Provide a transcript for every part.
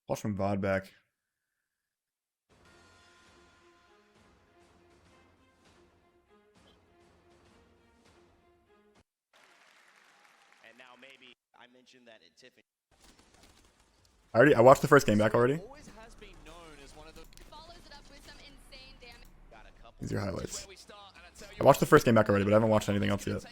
Watch from VOD back. And now maybe I mentioned that at Tiffany. I watched the first game back already. Always has been known as one of the Follows it up with some insane damage. got a couple. These are highlights. Where we start, and I tell I watched the first game back already, but I haven't watched anything else yet.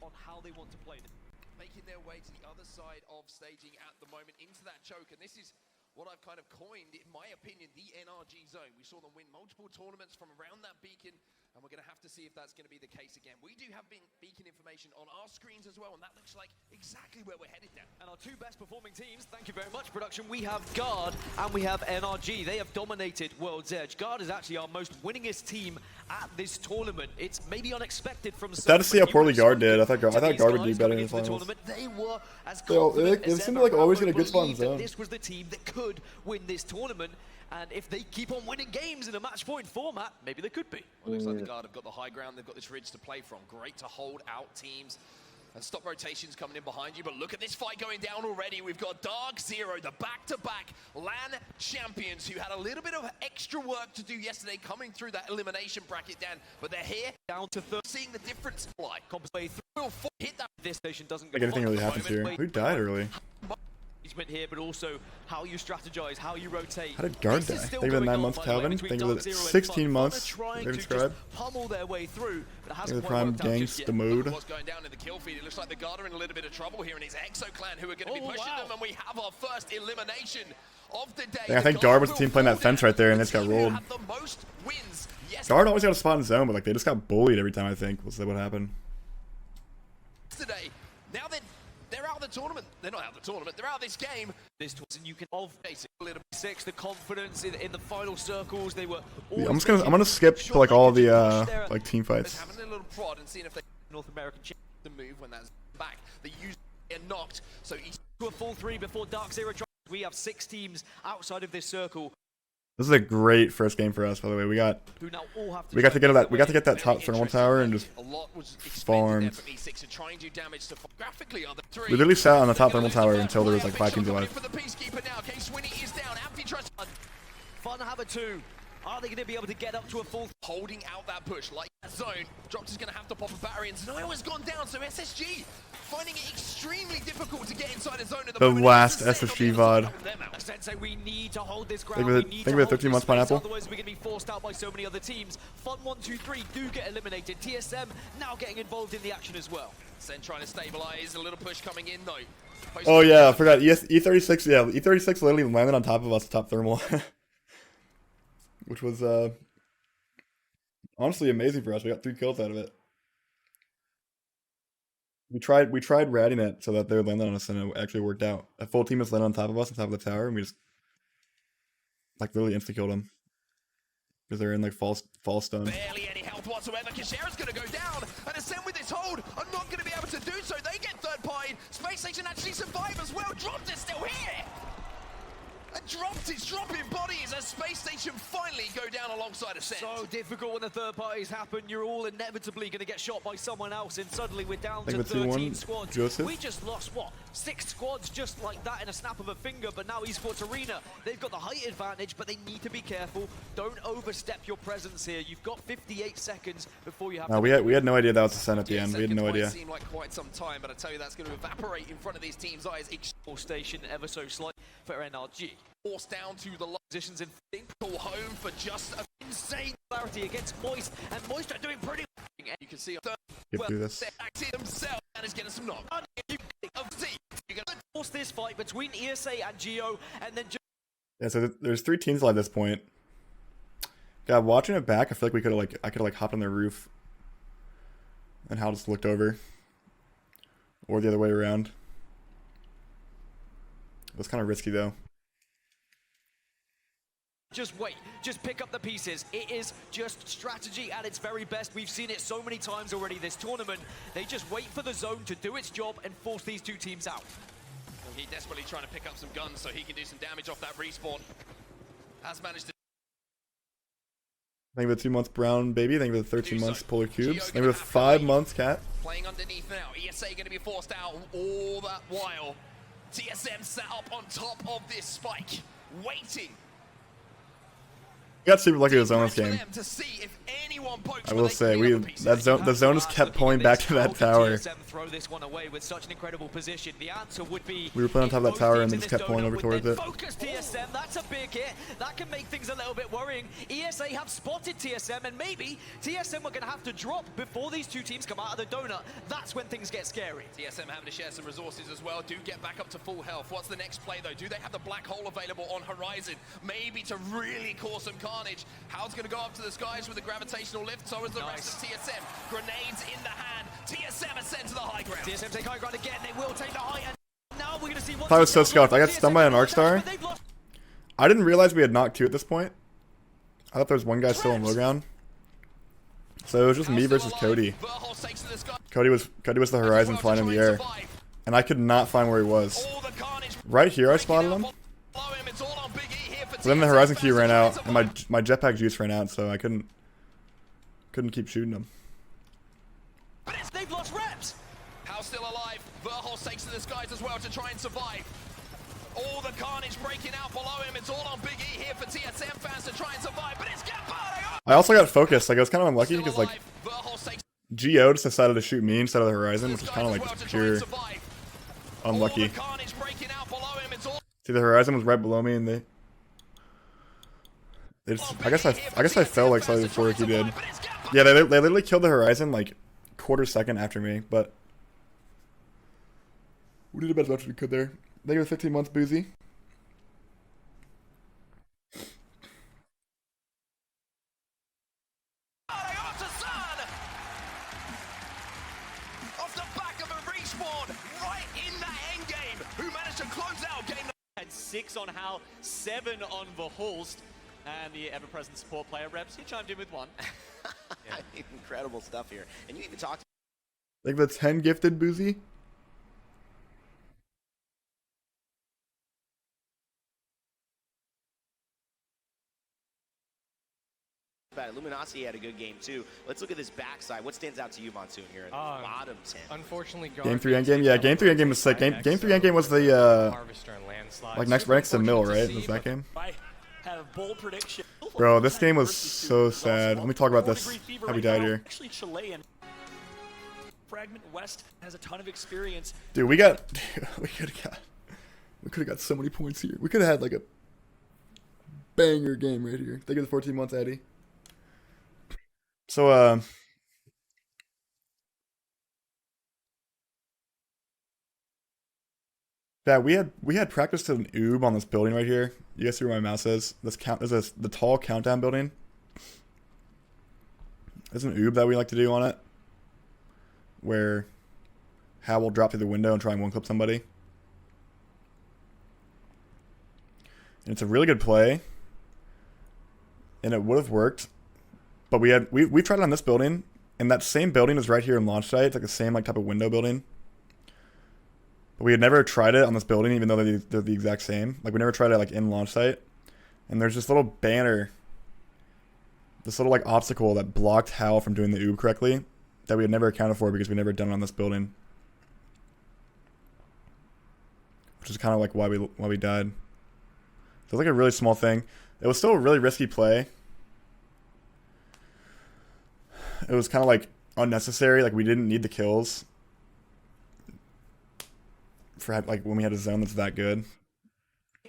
on how they want to play this. Making their way to the other side of staging at the moment into that choke, and this is what I've kind of coined, in my opinion, the NRG zone. We saw them win multiple tournaments from around that beacon, and we're going to have to see if that's going to be the case again. We do have beacon information on our screens as well, and that looks like exactly where we're headed now. And our two best performing teams, thank you very much, production. We have Guard and we have NRG. They have dominated World's Edge. Guard is actually our most winningest team at this tournament. It's maybe unexpected from some. Sad to see how poorly Guard did. I thought Guard would do better in the finals. finals. They were as They seem to like always get a good spot in zone. This was the team that could win this tournament. And if they keep on winning games in a match point format, maybe they could be. Well, it looks like the Guard have got the high ground. They've got this ridge to play from. Great to hold out teams and stop rotations coming in behind you. But look at this fight going down already. We've got Dark Zero, the back-to-back LAN champions who had a little bit of extra work to do yesterday coming through that elimination bracket, Dan. But they're here Down to third. seeing the difference. Like, Compensate through. hit that. This station doesn't Like anything really happens here. Who died early? Went here, but also how you strategize, how you rotate. How did Guard die? Think of the 9 months Calvin. Think of the 16 months. David Scribe. Pummel their way through, but it Think of hasn't the quite prime worked out just gangs, yet. the mood. What's going down in the kill feed? It looks like the Guard are in a little bit of trouble here, and it's Exo Clan who are going to be pushing them, and we have our first elimination of the day. Yeah, I think Guard was the team playing that fence right there, and they just got rolled. The most wins. Yes, Guard always got a spot in zone, but like they just got bullied every time. I think was what happened. Today, now they're out of the tournament. They're not out of the tournament. They're out of this game. This and you can of basically the confidence in the final circles. They were. Yeah, I'm gonna skip to like all the like team Just fights. having a little prod and seeing if they North American the move when that's back. They use get knocked. So each to a full 3 before Dark Zero drops. We have 6 teams outside of this circle This is a great first game for us, by the way. We got who now all have to. to get that top thermal tower and just farmed. We literally sat on the top thermal tower until there was like 5 teams alive. Fun Hammer 2. Are they going to be able to get up to a full? Holding out that push like that zone. Drops is going to have to pop a battery, and Zenoa has gone down. So SSG finding it extremely difficult to get inside a zone at the moment. Last SSG VOD. Sensei, we need to hold this ground. Think of it 13 months pineapple. Otherwise, we're going to be forced out by so many other teams. Fun 1, 2, 3 do get eliminated. TSM now getting involved in the action as well. Sen trying to stabilize. A little push coming in though. Oh yeah, I forgot. E36. Yeah, E36 literally landed on top of us, top thermal, which was honestly amazing for us. We got 3 kills out of it. We tried ratting it so that they would land on us, and it actually worked out. A full team was landed on top of us, on top of the tower, and we just like literally insta killed them because they're in like false stun. Barely any health whatsoever. Kishera's going to go down, and Ascend with this hold are not going to be able to do so. They get third party. Space Station actually survive as well. Dropped is still here. And dropped is dropping bodies as Space Station finally go down alongside Ascend. So difficult when the third parties happen. You're all inevitably going to get shot by someone else, and suddenly we're down to 13 squads. Joseph. We just lost, what, 6 squads just like that in a snap of a finger, but now Esports Arena, they've got the height advantage, but they need to be careful. Don't overstep your presence here. You've got 58 seconds before you have to... We had no idea that was the Sen at the end. We had no idea. Seemed like quite some time, but I tell you that's going to evaporate in front of these teams' eyes. Station ever so slight for NRG. Forced down to the positions in Call home for just an Insane clarity against Moist, and Moist are doing pretty well. You can see Get through this. they're acting themselves and is getting some knock. You're going to force this fight between ESA and Geo, and then Yeah, so there's 3 teams alive at this point. God, watching it back, I feel like I could have hopped on their roof and Hal just looked over, or the other way around. It was kind of risky though. just wait, just pick up the pieces. It is just strategy at its very best. We've seen it so many times already this tournament. They just wait for the zone to do its job and force these 2 teams out. Well, he desperately trying to pick up some guns so he can do some damage off that respawn. Has managed to... Thank you for the 2 months, Brown Baby. Thank you for the 13 months, Polar Cubes. Thank you for the 5 months, Cat. Playing underneath now. ESA going to be forced out all that while. TSM sat up on top of this spike. waiting. We got super lucky with the zone this For game. them to see if anyone pokes I when will they say clear the pieces. the zone just kept pulling back to that tower. TSM throw this one away with such an incredible position. The answer would be We were playing on top of that tower and then just kept pulling over towards it. Focus TSM, that's a big hit. That can make things a little bit worrying. ESA have spotted TSM, and maybe TSM are going to have to drop before these two teams come out of the donut. That's when things get scary. TSM having to share some resources as well. Do get back up to full health. What's the next play though? Do they have the black hole available on horizon? Maybe to really cause some carnage. How's going to go up to the skies with a gravitational lift? So is the rest of TSM. Grenades in the hand. TSM ascend to the high ground. TSM take high ground again. They will take the high, and now we're going to see what. I was so scuffed. I got stunned by an arc star. I didn't realize we had knocked 2 at this point. I thought there was one guy still on low ground. So it was just me versus Cody. Cody was the horizon flying in the air, and I could not find where he was. Right here, I spotted him. But then the horizon key ran out, and my jetpack juice ran out, so I couldn't keep shooting him. But they've lost reps. House still alive. Verhulst takes to the skies as well to try and survive. All the carnage breaking out below him. It's all on Big E here for TSM fans to try and survive. But it's I also got focused. Like, I was kind of unlucky because like GO just decided to shoot me instead of the horizon, which is kind of like just pure unlucky. See, the horizon was right below me, and they just, I guess I fell like slightly before he did. Yeah, they literally killed the horizon like quarter second after me, but we did about as much as we could there. Thank you for 15 months, Boozy. Off the back of a respawn, right in the end game. Who managed to close out game? Had 6 on Hal, 7 on Verhulst, and the ever-present support player Reps. He chimed in with 1. Yeah. Incredible stuff here. And you even talked. Like the 10 gifted, Boozy. About Luminosity had a good game too. Let's look at this backside. What stands out to you, Monsoon, here in the bottom 10? Unfortunately, Game 3 endgame. Yeah, game 3 endgame was sick. Game 3 endgame was the like right next to Mill, right? Was that game? Have bold prediction. Bro, this game was so sad. Let me talk about this. How we died here. Actually, Chilean. Fragment West has a ton of experience. Dude, we could have got so many points here. We could have had like a banger game right here. Thank you for the 14 months, Eddie. So yeah, we had practiced an oob on this building right here. You guys see where my mouse is? This the tall countdown building. There's an oob that we like to do on it, where Hal will drop through the window and try and one-clip somebody. And it's a really good play, and it would have worked, but we tried it on this building, and that same building is right here in launch site. It's like the same like type of window building. But we had never tried it on this building, even though they're the exact same. Like, we never tried it like in launch site. And there's this little banner, this little like obstacle that blocked Hal from doing the oob correctly, that we had never accounted for because we never done it on this building. Which is kind of like why we died. So it's like a really small thing. It was still a really risky play. It was kind of like unnecessary. Like, we didn't need the kills for like when we had a zone that's that good.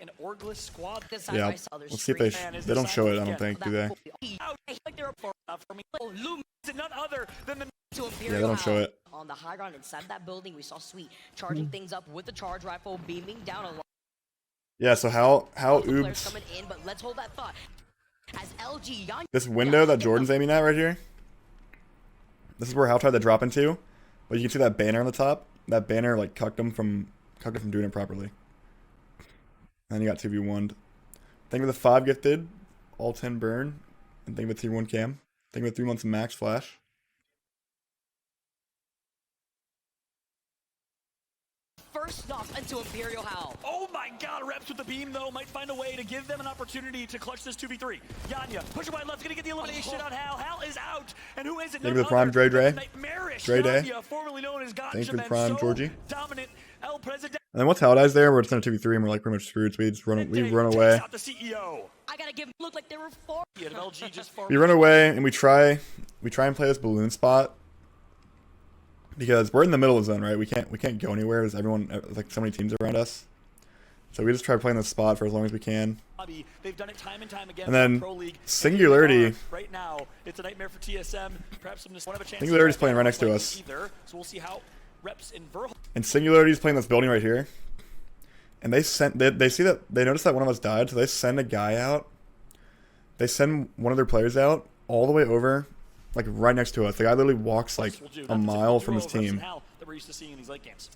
An Orgless squad. Yeah, let's see if they don't show it. I don't think, do they? None other than the Yeah, they don't show it. On the high ground inside that building, we saw Sweet charging things up with the charge rifle, beaming down a lot. Yeah, so how Players oops. coming in, but let's hold that thought. As LG, This window that Jordan's aiming at right here. This is where Hal tried to drop into, but you can see that banner on the top. That banner like cucked him from doing it properly. And then you got 2v1'd. Thank you for the 5 gifted, all 10 burn, and thank you for the 3-1 cam. Thank you for 3 months of max flash. first snuff into Imperial Howl. Oh my my god, Reps with the beam, though, might find a way to give them an opportunity to clutch this 2v3. Yanya, push wide left, gonna get the elimination on Hal. Hal is out, and who is it? Thank you for the prime, Dre. Nightmarish Dre Day. Yanya, formerly known as Ganja, Thank you for the man, prime, so Georgie. dominant. El President. And then once Haldi's there, we're just in a 2v3 and we're like pretty much screwed. So we run away. Out the CEO. I gotta give look like they were four. Yeah, LG just We run away and we try and play this balloon spot because we're in the middle of the zone, right? We can't go anywhere. There's like so many teams around us. So we just try playing this spot for as long as we can. They've done it time and time again. And then Pro League. Singularity. Right now, it's a nightmare for TSM. Perhaps some have a chance. Singularity's playing right next to us. Either, so we'll see how Reps in Verhulst. And Singularity's playing this building right here. And they noticed that one of us died, so they send a guy out. They send one of their players out all the way over, like right next to us. The guy literally walks like a mile from his team. That we're used to seeing in these late games.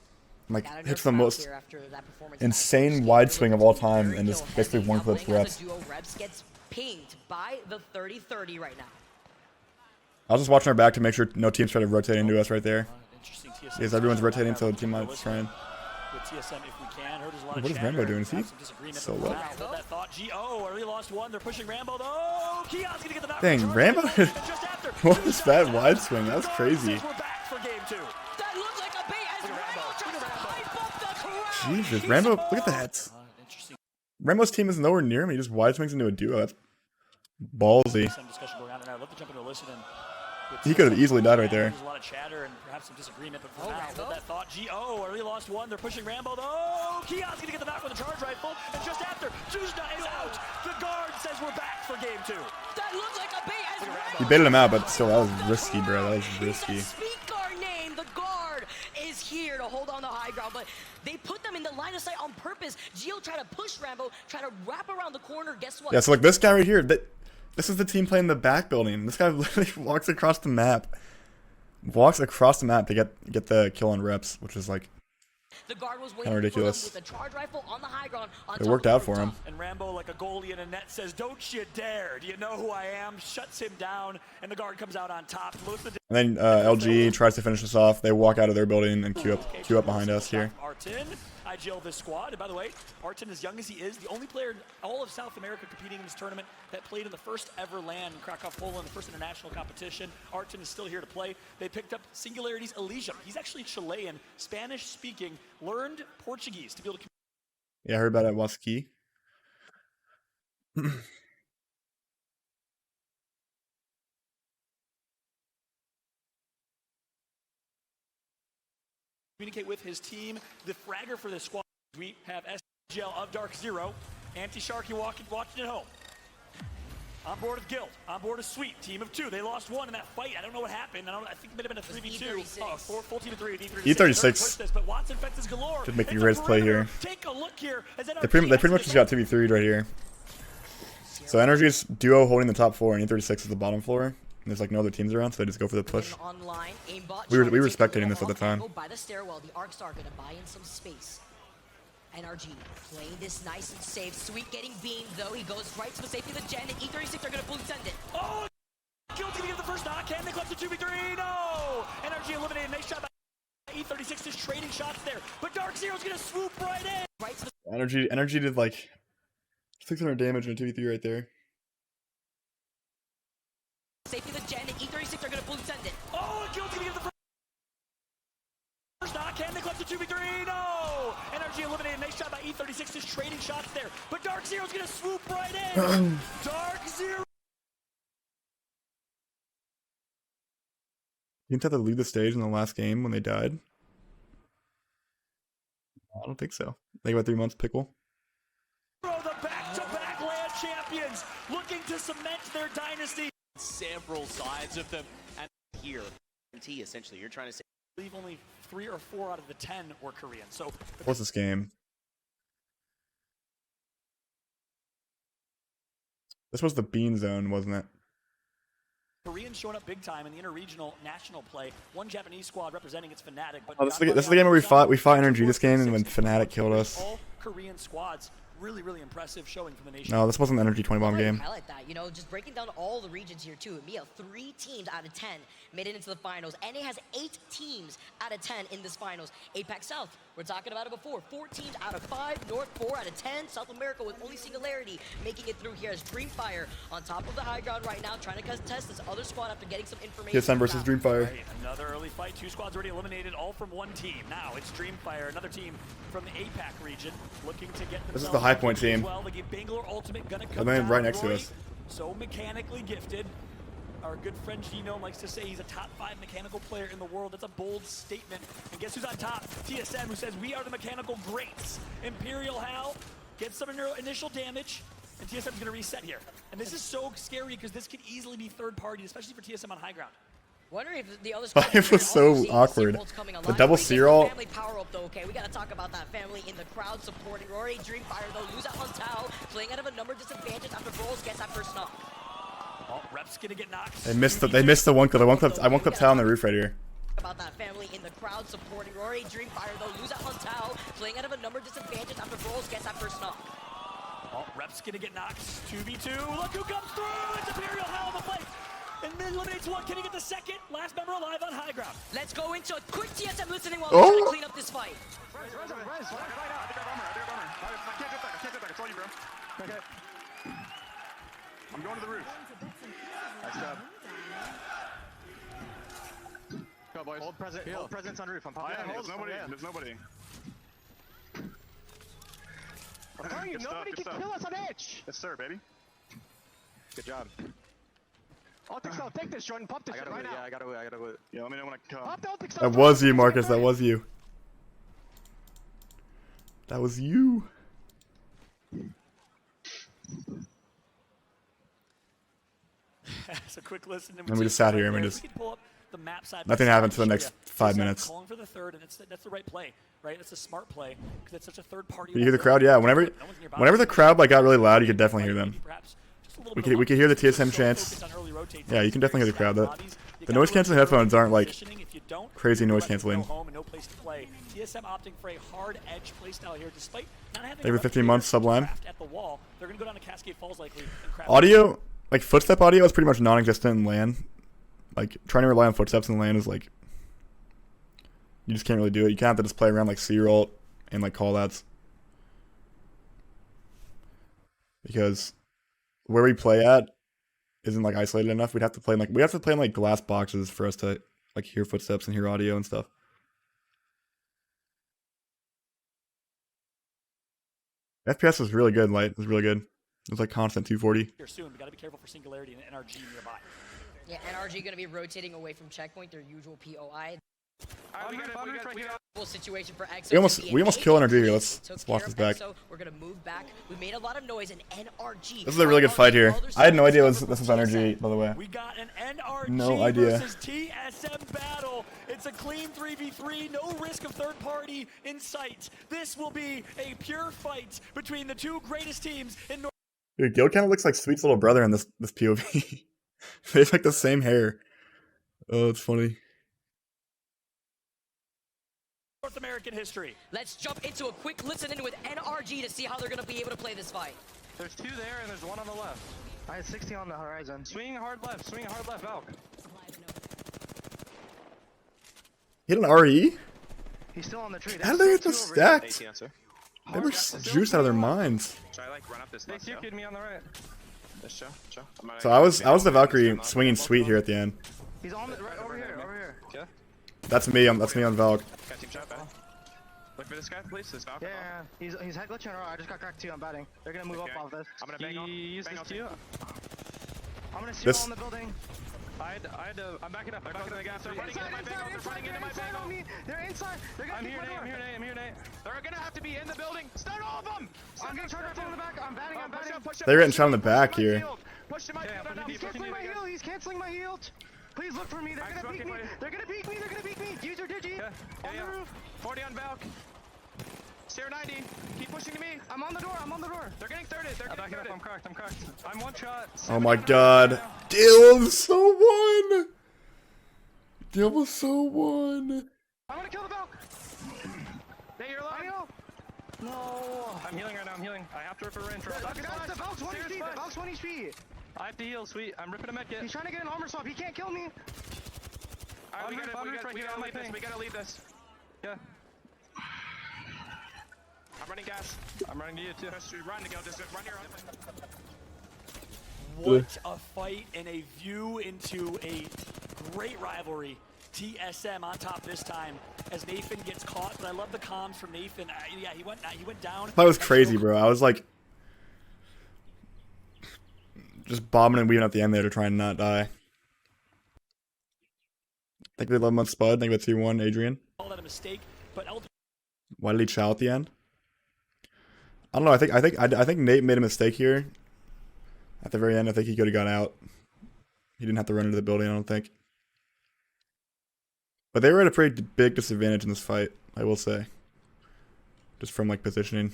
Like hits the most insane wide swing of all time and just basically one clips Reps. Reps gets pinged by the 30-30 right now. I was just watching our back to make sure no teams try to rotate into us right there. Interesting. Because everyone's rotating, so the team might try and. With TSM, if we can, heard there's a lot What of is Rambo doing? Is he so low? That thought, G.O. already lost one. They're pushing Rambo though. Keon's gonna get the back. Dang, Rambo! What was that wide swing? That was crazy. We're back for game 2. That looks like a bait as Rambo just hype up the crowd. Jesus, Rambo! Look at that. Interesting. Rambo's team is nowhere near me. He just wide swings into a duo. That's ballsy. Some discussion going on there. I'd love to jump into a listen and. He could have easily died right there. There's a lot of chatter and perhaps some disagreement, but for now, that thought, G.O. already lost one. They're pushing Rambo though. Keon's gonna get the back with a charge rifle, and just after, Juzna is out. The guard says we're back for game 2. That looks like a bait as Rambo. He baited him out, but still, that was risky, bro. That was risky. Speak our name. The guard is here to hold on the high ground, but they put them in the line of sight on purpose. Gio tried to push Rambo, try to wrap around the corner. Guess what? Yeah, so like this guy right here, this is the team playing the back building. This guy literally walks across the map. To get the kill on Reps, which is like the guard was kind of ridiculous. With a charge rifle on the high ground. It worked out for him. And Rambo, like a goalie in a net, says, "Don't you dare! Do you know who I am?" Shuts him down, and the guard comes out on top. And then LG tries to finish this off. They walk out of their building and queue up behind us here. Artin, I jail this squad. And by the way, Artin, as young as he is, the only player in all of South America competing in this tournament that played in the first ever LAN in Krakow, Poland, the first international competition. Artin is still here to play. They picked up Singularity's Elysium. He's actually Chilean, Spanish-speaking, learned Portuguese to be able to. Yeah, I heard about it at Waski. Communicate with his team. The fragger for this squad, we have SGL of Dark Zero, Anti-Sharky watching at home. On board of Guild, on board of Sweet, team of 2. They lost one in that fight. I don't know what happened. I think it might have been a 3v2. Oh, full team of 3. E36 but Watson fences galore. should make the greatest play here. Take a look here. They pretty much just got 2v3'd right here. So Energy's duo holding the top floor, and E36 is the bottom floor. There's like no other teams around, so they just go for the push. We were spectating this at the time. By the stairwell, the Arcs are gonna buy in some space. NRG playing this nice and safe. Sweet getting beamed though. He goes right to the safety of the gen, and E36 are gonna blue send it. Oh, Guild's gonna get the first knock. Can they clutch the 2v3? No! NRG eliminated. Nice shot by E36, just trading shots there. But Dark Zero's gonna swoop right in. Right to the Energy did like 600 damage in a 2v3 right there. safety of the gen, and E36 are gonna blue send it. Oh, Guild's gonna get the first knock. Can they clutch the 2v3? No! NRG eliminated. Nice shot by E36, just trading shots there. But Dark Zero's gonna swoop right in. Dark Zero. Didn't have to leave the stage in the last game when they died? I don't think so. I think about 3 months, Pickle. The back-to-back LAN champions looking to cement their dynasty. Several sides of them, and Here, essentially, you're trying to say. I believe only 3 or 4 out of the 10 were Korean. So What's this game? This was the Bean Zone, wasn't it? Koreans showing up big time in the interregional national play. One Japanese squad representing its Fnatic. But Oh, this is the game where we fought Energy this game, and when Fnatic killed us. All Korean squads really, really impressive showing from the nation. No, this wasn't an Energy 20 bomb game. Highlight that, you know, just breaking down all the regions here too. Mia, 3 teams out of 10 made it into the finals. NA has 8 teams out of 10 in this finals. APAC South, we're talking about it before. 4 teams out of 5, North 4 out of 10. South America with only Singularity making it through here as Dreamfire on top of the high ground right now, trying to contest this other squad after getting some information. TSM versus Dreamfire. Right, another early fight. 2 squads already eliminated, all from 1 team. Now it's Dreamfire, another team from the APAC region, looking to get This is the High Point team. well. The Bangalore Ultimate gonna come And then down. right next to Roy, us. so mechanically gifted. Our good friend Gino likes to say he's a top 5 mechanical player in the world. That's a bold statement. And guess who's on top? TSM, who says we are the mechanical greats. Imperial Hal gets some initial damage, and TSM's going to reset here. And this is so scary because this could easily be third party, especially for TSM on high ground. Wondering if the other It was so awkward. The double serial. Family power up though, okay, we gotta talk about that family in the crowd supporting Rory. Dreamfire though, lose out on Tao, playing out of a number disadvantage after Brawls gets that first knock. Oh, Rep's gonna get knocked. They missed the one clip. I one clip Tao on the roof right here. About that family in the crowd supporting Rory. Dreamfire though, lose out on Tao, playing out of a number disadvantage after Brawls gets that first knock. Oh, Rep's gonna get knocked. 2v2. Look who comes through! It's Imperial Hal on the fight. And then eliminates 1. Can he get the second? Last member alive on high ground. Let's go into a quick TSM listening while Oh. we try to clean up this fight. I can't get back. It's all you, bro. Okay. I'm going to the roof. Nice job. Go, boys. Hold presence on roof. I'm popping. There's nobody. There's nobody. I'm telling you, nobody can kill us on H. Yes, sir, baby. Good job. Take this, Jordan. Pump this shit right now. Yeah, I gotta wait. Yeah, let me know when I can come. That was you, Marcus. That was you. That was you. So quick listen. And we just sat here and we just. The map side Nothing happened for the next 5 minutes. Calling for the third, and that's the right play, right? That's a smart play because it's such a third party. You hear the crowd? Yeah. Whenever the crowd like got really loud, you could definitely hear them. We could hear the TSM chants. Yeah, you can definitely hear the crowd. The noise canceling headphones aren't like crazy noise canceling. TSM opting for a hard edge playstyle here, despite not having Every 15 months, Sublime. At the wall, they're gonna go down to Cascade Falls likely. Audio, like footstep audio, is pretty much non-existent in LAN. Like trying to rely on footsteps in LAN is like you just can't really do it. You can't have to just play around like C-roll and like callouts because where we play at isn't like isolated enough. We'd have to play in, like glass boxes for us to like hear footsteps and hear audio and stuff. FPS was really good. Light was really good. It was like constant 240. Here soon, we gotta be careful for Singularity and NRG nearby. Yeah, NRG gonna be rotating away from checkpoint, their usual POI. Situation for EXO. We almost kill NRG here. Let's watch this back. We're gonna move back. We made a lot of noise in NRG. This is a really good fight here. I had no idea this was NRG, by the way. We got an NRG no idea. versus TSM battle. It's a clean 3v3, no risk of third party in sight. This will be a pure fight between the 2 greatest teams in North. Dude, Gil kind of looks like Sweet's little brother in this POV. They have like the same hair. Oh, it's funny. North American history. Let's jump into a quick listen in with NRG to see how they're gonna be able to play this fight. There's 2 there and there's 1 on the left. I had 60 on the horizon. Swinging hard left, Valk. Hit an RE? He's still on the tree. How did they get this stacked? They were juiced out of their minds. Should I like run up this next show? Me on the right. This show. So I was the Valkyrie swinging Sweet here at the end. He's on the right over here. Okay. That's me. That's me on Valk. Got team shot back. Look for this guy, please. This Valk. Yeah. He's head glitching. I just got cracked too. I'm batting. They're gonna move up off this. I'm gonna bang on. I'm gonna see on the building. I'm backing up. The gas. They're running into my bang on me. They're inside. They're gonna I'm here, Nate. They're gonna have to be in the building. Start all of them. I'm gonna charge from the back. I'm batting. They're getting shot in the back here. Push to my field. He's canceling my heal. Please look for me. They're gonna peek me. They're gonna peek me. Use your digi. On the roof. 40 on Valk. Stair 90. Keep pushing to me. I'm on the door. They're getting thirded. I'm cracked. I'm one shot. Oh my god. Deal so won. Deal was so won. I'm gonna kill the Valk. Hey, you're alive. No. I'm healing right now. I'm healing. I have to rip a range. The Valk's 1 HP. The Valk's 1 HP. I have to heal, sweet. I'm ripping a medkit. He's trying to get an armor swap. He can't kill me. Alright, we gotta leave this. Yeah. I'm running gas. I'm running to you too. Run to go. Just run your own. What a fight and a view into a great rivalry. TSM on top this time as Nathan gets caught, but I love the comms from Nathan. Yeah, he went down. That was crazy, bro. I was like just bobbing and weaving at the end there to try and not die. Thank you, 11 month Spud. Thank you, 2-1, Adrian. Call that a mistake, but Why did he chow at the end? I don't know. I think Nate made a mistake here. At the very end, I think he could have got out. He didn't have to run into the building, I don't think. But they were at a pretty big disadvantage in this fight, I will say. Just from like positioning.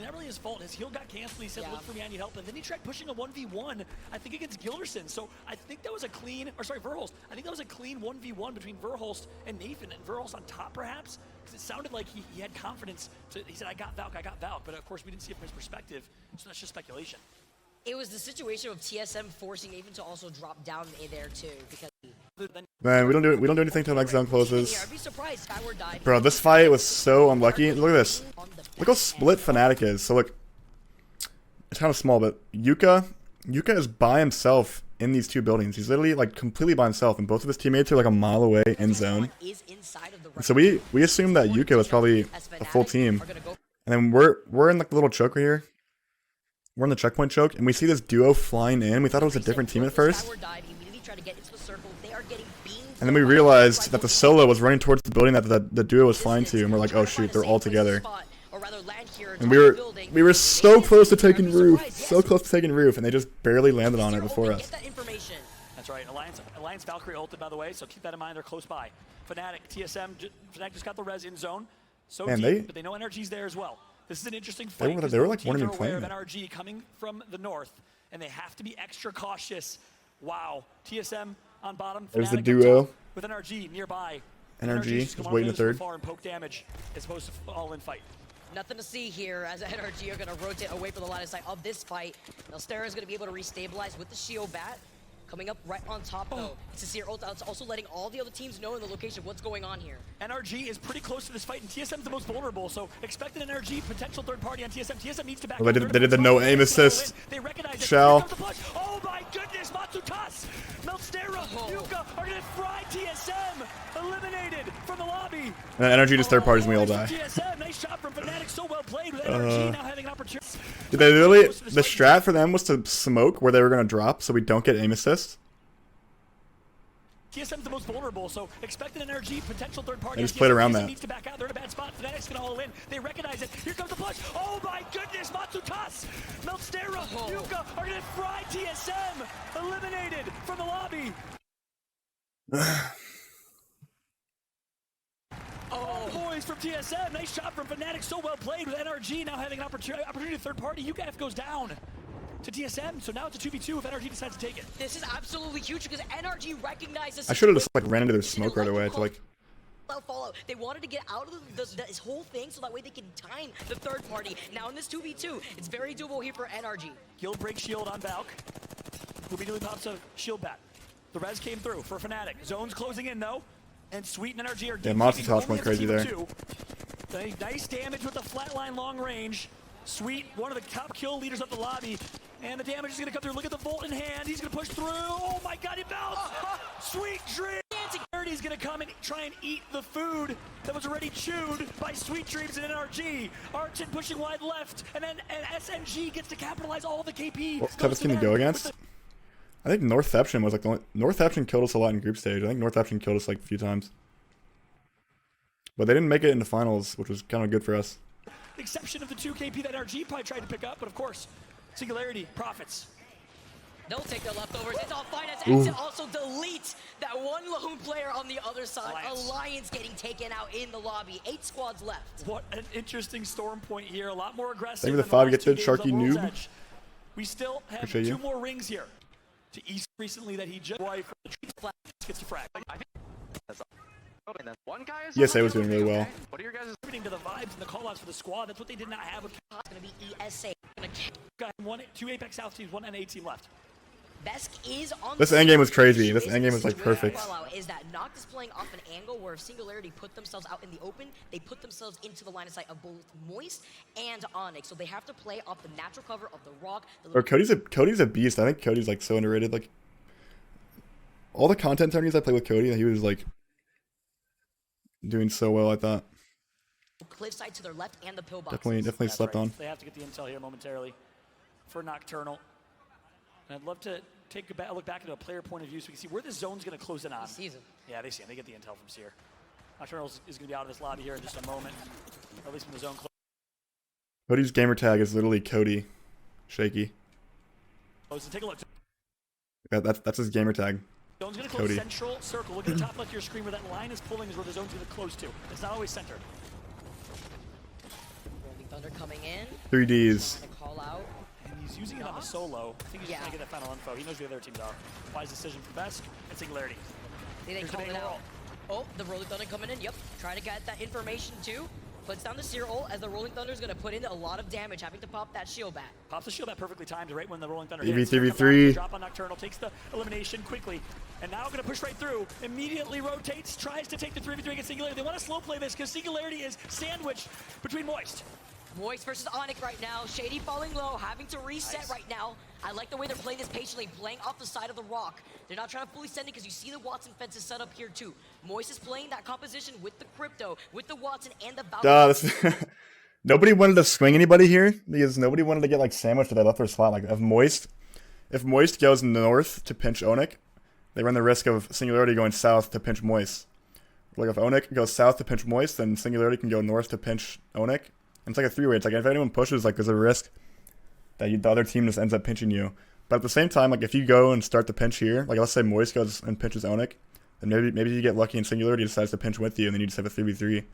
That really his fault. His heal got canceled. He said, look for me, I need help. And then he tried pushing a 1v1, I think, against Gilderson. So I think that was a clean, or sorry, Verhulst. I think that was a clean 1v1 between Verhulst and Nathan. And Verhulst on top, perhaps? Because it sounded like he had confidence. He said, I got Valk. But of course, we didn't see it from his perspective. So that's just speculation. It was the situation of TSM forcing Nathan to also drop down in there too, because Man, we don't do anything till next zone closes. I'd be surprised Skyward died. Bro, this fight was so unlucky. Look at this. Look how split Fnatic is. So look, it's kind of small, but Yuka is by himself in these two buildings. He's literally like completely by himself, and both of his teammates are like a mile away in zone. And so we assumed that Yuka was probably a full team, and then we're in like the little choke right here. We're in the checkpoint choke, and we see this duo flying in. We thought it was a different team at first. And then we realized that the solo was running towards the building that the duo was flying to, and we're like, oh shoot, they're all together. And we were so close to taking roof, and they just barely landed on it before us. That's right. Alliance Valkyrie ulted, by the way, so keep that in mind. They're close by. Fnatic, TSM, Fnatic just got the res in zone. So deep, but they know NRG's there as well. This is an interesting fight. They were like, weren't even aware playing of NRG coming from the north, and they have to be extra cautious. Wow. TSM on bottom. There's the duo. With NRG nearby. NRG is waiting the third. Far and poke damage as opposed to all in fight. Nothing to see here as NRG are going to rotate away from the line of sight of this fight. Nostera is going to be able to restabilize with the Shield Bat. Coming up right on top, though. Sincere ult out, also letting all the other teams know in the location what's going on here. NRG is pretty close to this fight, and TSM's the most vulnerable, so expect an NRG potential third party on TSM. TSM needs to back up. They did the no aim assist. They recognize it. Shell. Oh my goodness, Matsutas! Melstera, Yuka are going to fry TSM! Eliminated from the lobby! And then NRG just third parties and we all die. TSM, nice shot from Fnatic, so well played with NRG now having an opportunity. Did they literally, the strat for them was to smoke where they were going to drop so we don't get aim assist? TSM's the most vulnerable, so expect an NRG potential third party. They just played around TSM that. Needs to back out. They're in a bad spot. Fnatic's gonna all in. They recognize it. Here comes the push. Oh my goodness, Matsutas! Melstera, Yuka are gonna fry TSM! Eliminated from the lobby. Boys from TSM, nice shot from Fnatic, so well played with NRG now having an opportunity third party. UKF goes down to TSM, so now it's a 2v2 if NRG decides to take it. This is absolutely huge because NRG recognizes. I should have just like ran into their smoke right away to like. Follow. They wanted to get out of this whole thing so that way they can time the third party. Now in this 2v2, it's very doable here for NRG. Guild break shield on Valk, who immediately pops a shield back. The res came through for Fnatic. Zone's closing in though, and Sweet and NRG are Matsutas went crazy there. Nice damage with the flatline long range. Sweet, one of the top kill leaders of the lobby. And the damage is going to come through. Look at the Volt in hand. He's going to push through. Oh my god, he bounced! Sweet Dream! He's going to come and try and eat the food that was already chewed by Sweet Dreams and NRG. Archin pushing wide left, and then SNG gets to capitalize all the KP. What's the toughest team to go against? I think Northception was like the only... Northception killed us a lot in group stage. I think Northception killed us like a few times. But they didn't make it into finals, which was kind of good for us. Exception of the 2 KP that NRG probably tried to pick up, but of course, Singularity profits. They'll take the leftovers. It's all fine as Exit also deletes that one lone player on the other side. Alliance getting taken out in the lobby. 8 squads left. What an interesting storm point here. A lot more aggressive. Thank you for the 5 gifted, Sharky Noob. We still have 2 more rings here. To East recently that he just gets to frag. One guy is ESA was doing really well. What are your guys' Contributing to the vibes and the callouts for the squad. That's what they did not have with It's gonna be ESA. two Apex South teams, one NA team left. Besk is on This the endgame was side. crazy. This Is endgame was like the perfect. fallout is that not displaying off an angle where if Singularity put themselves out in the open, they put themselves into the line of sight of both Moist and Onyx. So they have to play off the natural cover of the rock. Or Cody's a beast. I think Cody's like so underrated. Like all the content tourneys I played with Cody, he was like doing so well. I thought Cliffside to their left and the pillbox. definitely slept on. They have to get the intel here momentarily for Nocturnal. And I'd love to take a look back at a player point of view so we can see where the zone's going to close in on. He sees him. Yeah, they see him. They get the intel from Seer. Nocturnal is going to be out of this lobby here in just a moment, or at least when the zone closes. Cody's gamer tag is literally Cody Shaky. So take a look. That's his gamer tag. Zone's going to close central circle. Look at the top left of your screen where that line is pulling is where the zone's going to close to. It's not always centered. Rolling Thunder coming in. 3Ds. Trying to call out. And he's using it on the solo. I think he's just trying to get that final info. He knows who the other teams are. Wise decision for Besk and Singularity. They Here's the call it main out. wall. Oh, the Rolling Thunder coming in. Yep. Trying to get that information too. Puts down the Seer ult as the Rolling Thunder is going to put in a lot of damage, having to pop that shield back. Pops the shield back perfectly timed right when the Rolling Thunder 3v3. Drop on Nocturnal, takes the elimination quickly, and now going to push right through. Immediately rotates, tries to take the 3v3 against Singularity. They want to slow play this because Singularity is sandwiched between Moist. Moist versus Onyx right now. Shady falling low, having to reset right now. I like the way they're playing this patiently, playing off the side of the rock. They're not trying to fully send it because you see the Watson fences set up here too. Moist is playing that composition with the Crypto, with the Watson and the Valkyrie. Nobody wanted to swing anybody here because nobody wanted to get like sandwiched if they left their slot. Like if Moist goes north to pinch Onik, they run the risk of Singularity going south to pinch Moist. Like if Onik goes south to pinch Moist, then Singularity can go north to pinch Onik. And it's like a three-way. It's like if anyone pushes, like there's a risk that the other team just ends up pinching you. But at the same time, like if you go and start the pinch here, like let's say Moist goes and pinches Onik, then maybe you get lucky and Singularity decides to pinch with you, and then you just have a 3v3.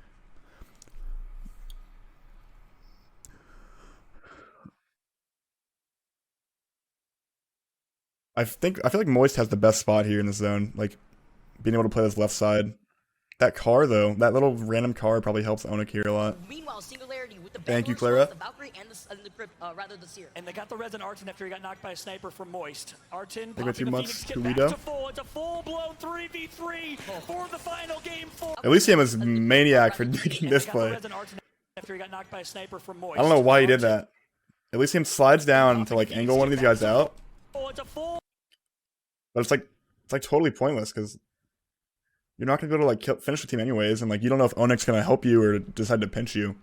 I feel like Moist has the best spot here in the zone, like being able to play this left side. That car though, that little random car probably helps Onik here a lot. Meanwhile, Singularity with the Thank you, Clara. the Valkyrie and the Seer. And they got the res on Artin after he got knocked by a sniper from Moist. Artin They go 2 popping the months Phoenix kit to back Lido. to full. It's a full-blown 3v3 for the final game 4. Elysium is maniac for making this play. After he got knocked by a sniper from Moist. I don't know why he did that. Elysium slides down to like angle one of these guys out. It's a full. But it's like totally pointless because you're not gonna go to like finish the team anyways, and like you don't know if Onyx gonna help you or decide to pinch you,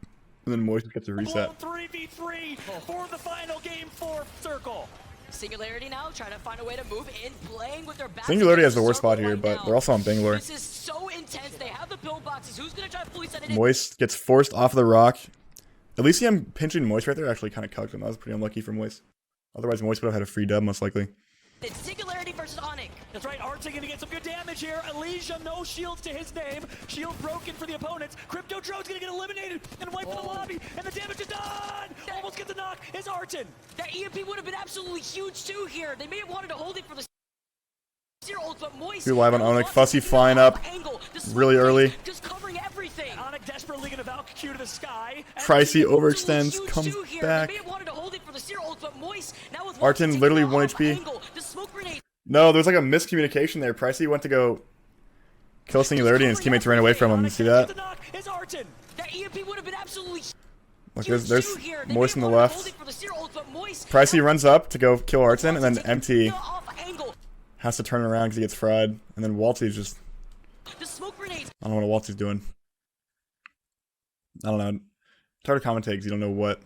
and then Moist gets a reset. 3v3 for the final game 4 circle. Singularity now trying to find a way to move in, playing with their back. Singularity has the worst spot here, but they're also on Bangalore. This is so intense. They have the pillboxes. Who's gonna try to fully set it in? Moist gets forced off the rock. Elysium pinching Moist right there actually kind of cucked him. That was pretty unlucky for Moist. Otherwise, Moist would have had a free dub most likely. It's Singularity versus Onyx. That's right, Artin gonna get some good damage here. Elysium, no shields to his name. Shield broken for the opponents. Crypto Drone's gonna get eliminated and wipe in the lobby, and the damage is done! Almost get the knock, is Artin. That EMP would have been absolutely huge too here. They may have wanted to hold it for the Seer ult, but Moist. You're live on Onyx. Fussy flying up really early. Just covering everything. Onyx desperately gonna Valk Q to the sky. Pricey overextends, comes back. They may have wanted to hold it for the Seer ult, but Moist now with Artin literally 1 HP. The smoke grenade. No, there's like a miscommunication there. Pricey went to go kill Singularity and his teammates ran away from him. You see that? That EMP would have been absolutely Like there's Moist on the left. Pricey runs up to go kill Artin, and then MT has to turn around because he gets fried. And then Waltzy's just... I don't know what Waltzy's doing. I don't know. It's hard to commentate because you don't know what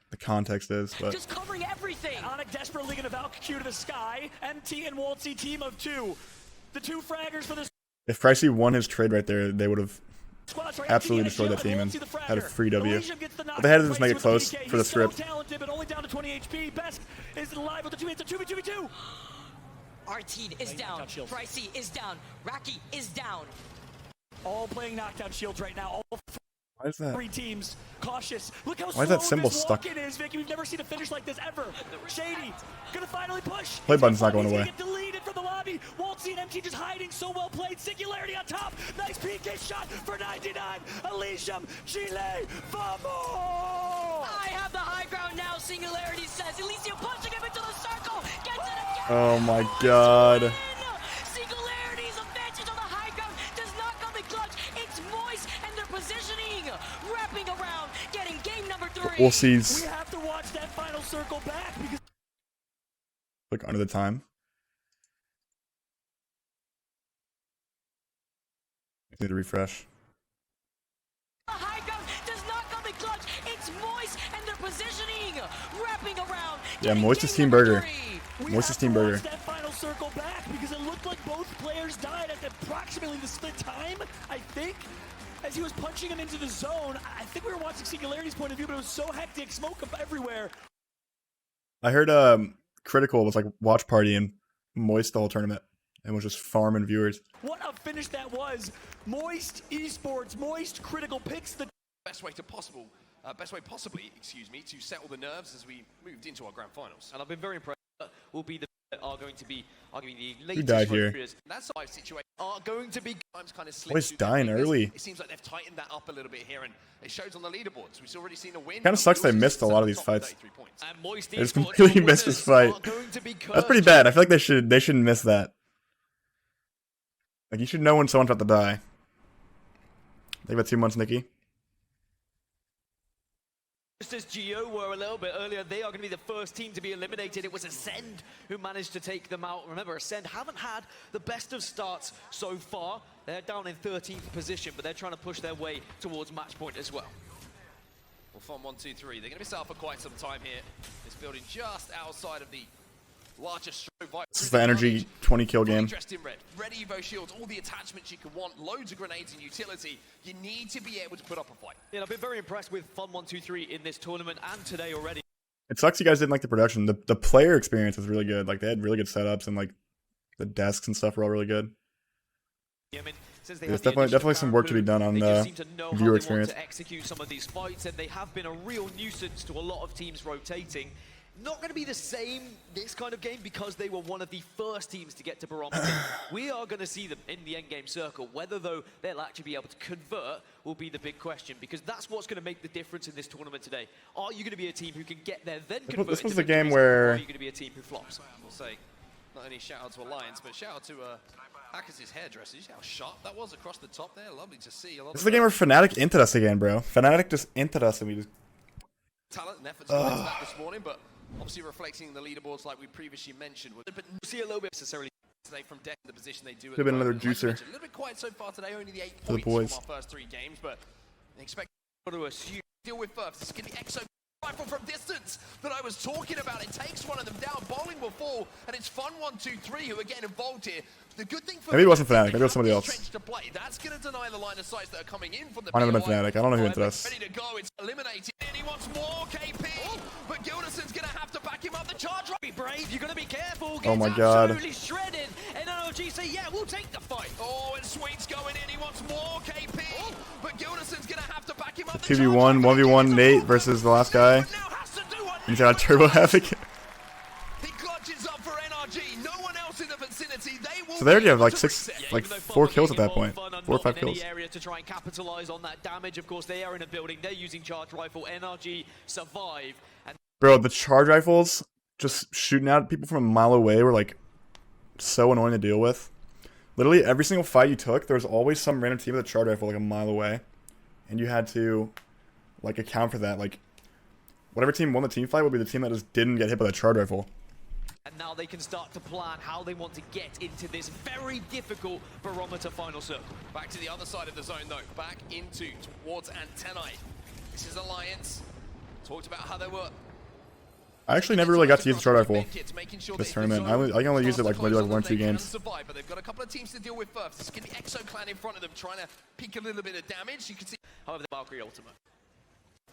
the context is, but... Just covering everything. Onyx desperately gonna Valk Q to the sky. MT and Waltzy team of 2. The 2 fraggers for this. If Pricey won his trade right there, they would have absolutely destroyed that team and had a free W. But they had to just make it close for the script. Talented, but only down to 20 HP. Besk is alive with the 2 hits. 2v2v2. Artin is down. Pricey is down. Raki is down. All playing knockdown shields right now. All Why is that? 3 teams cautious. Look how Why slow is that symbol this stuck? walk-in is, Vicky. We've never seen a finish like this ever. Shady gonna finally push. Play button's not going He's away. gonna get deleted from the lobby. Won't see an MT just hiding. So well played. Singularity on top. Nice PK shot for 99. Elysium, Chile, vamos! I have the high ground now, Singularity says. Elysium pushing him into the circle. Gets it again. Oh my god. Singularity's advantage on the high ground does not come in clutch. It's Moist and their positioning. Wrapping around, getting game number 3. We'll see. We have to watch that final circle back because Click under the time. Need to refresh. the high ground does not come in clutch. It's Moist and their positioning. Wrapping around. Yeah, getting Moist is game Team number Burger. 3. Moist is Team Burger. watch that final circle back because it looked like both players died at approximately the split time, I think. As he was punching him into the zone, I think we were watching Singularity's point of view, but it was so hectic, smoke everywhere. I heard Critical was like watch party and Moist the whole tournament and was just farming viewers. What a finish that was. Moist Esports, Moist Critical picks the best way possibly, excuse me, to settle the nerves as we moved into our grand finals. And I've been very impressed. Will be the are going to be arguably the Who died latest here? players. That's a live situation. Are going to be times kind of slipped Moist through their dying fingers. early. It seems like they've tightened that up a little bit here, and it shows on the leaderboards. We've already seen a win. Kinda sucks they missed a lot of these fights. And Moist They just Esports completely winners missed this fight. are going to be That's pretty cursed. bad. I feel like they shouldn't miss that. Like you should know when someone's about to die. Think about 2 months, Nikki. Just as Geo were a little bit earlier, they are going to be the first team to be eliminated. It was Ascend who managed to take them out. Remember, Ascend haven't had the best of starts so far. They're down in 13th position, but they're trying to push their way towards match point as well. Well, fun 1, 2, 3. They're going to be set up for quite some time here. This building just outside of the largest strobe. This is the energy 20 kill game. Dressed in red, red Evo shields, all the attachments you can want, loads of grenades and utility. You need to be able to put up a fight. Yeah, I've been very impressed with Fun 123 in this tournament and today already. It sucks you guys didn't like the production. The player experience was really good. Like they had really good setups and like the desks and stuff were all really good. I mean, since they There's have the definitely addition some of work to be Baron done on Blue, they just seem to know viewer how experience. They want to execute some of these fights, and they have been a real nuisance to a lot of teams rotating. Not going to be the same this kind of game because they were one of the first teams to get to Barometer. We are going to see them in the endgame circle. Whether, though, they'll actually be able to convert will be the big question, because that's what's going to make the difference in this tournament today. Are you going to be a team who can get there, then convert? This was into the game victories, where- or are you going to be a team who flops? We'll say, not only shout out to Alliance, but shout out to Hackers' hairdresser. You see how sharp that was across the top there? Lovely to see. A lot This is of the game where Fnatic inted us again, bro. Fnatic just inted us and we just... talent and effort to go into that this morning, but obviously reflecting the leaderboards like we previously mentioned. But We'll see a little bit necessarily. today from Deck, the position they do. Could've been another Like I juicer. mentioned, a little bit quiet so far today, only the 8 For the points boys. from our first 3 games, but they expect To assume. deal with first. This is going to be Exo rifle from distance that I was talking about. It takes one of them down. Bowling will fall, and it's Fun 1, 2, 3 who are getting involved here. The good thing for Maybe it wasn't Fnatic, Fnatic, maybe it was somebody they have else. this trench to play. That's going to deny the line of sight that are coming in from the Might have been BOI. Fnatic. I don't know who inted us. Ready to go. It's eliminated. And he wants more KP, but Gilderson's going to have to back him up. The charge right. Be brave, you're going to be careful. Oh my Gets God. absolutely shredded. And NRG say, yeah, we'll take the fight. Oh, and Sweet's going in. He wants more KP, but Gilderson's going to have to back him up. 2v1, 1v1 Nate versus the last guy. He's got a Turbo Havoc. He clutches up for NRG. No one else in the vicinity. They will So they already have like be able to 6, reset. like Even though 4 Fun kills are at that getting point. involved, Fun are 4 or not 5 in any kills. area to try and capitalize on that damage. Of course, they are in a building. They're using charge rifle. NRG survive. And Bro, the charge rifles just shooting out people from a mile away were like so annoying to deal with. Literally every single fight you took, there was always some random team with a charge rifle like a mile away. And you had to like account for that. Like whatever team won the team fight would be the team that just didn't get hit by the charge rifle. And now they can start to plan how they want to get into this very difficult Barometer final circle. Back to the other side of the zone, though. Back towards Antennae. This is Alliance. Talked about how they were. I actually never really got to use the charge rifle this tournament. I can only use it like maybe like 1 or 2 games. Survive, but they've got a couple of teams to deal with first. This is going to be Exo Clan in front of them, trying to peek a little bit of damage. You can see. However, the Valkyrie ultimate.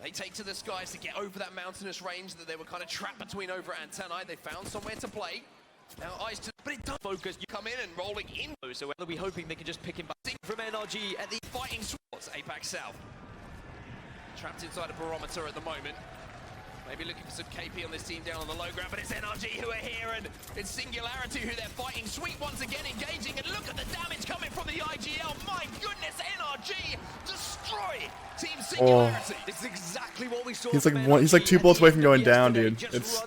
They take to the skies to get over that mountainous range that they were kind of trapped between over at Antennae. They found somewhere to play. Now eyes to, but it does Focus. you come in and rolling in. So are we hoping they can just pick him back From NRG at the fighting swords, Apex South. trapped inside a barometer at the moment. Maybe looking for some KP on this team down on the low ground, but it's NRG who are here, and it's Singularity who they're fighting. Sweet once again engaging, and look at the damage coming from the IGL. My goodness, NRG destroy Team Singularity. This is exactly what we saw. He's like 2 bullets away from going down, dude. It's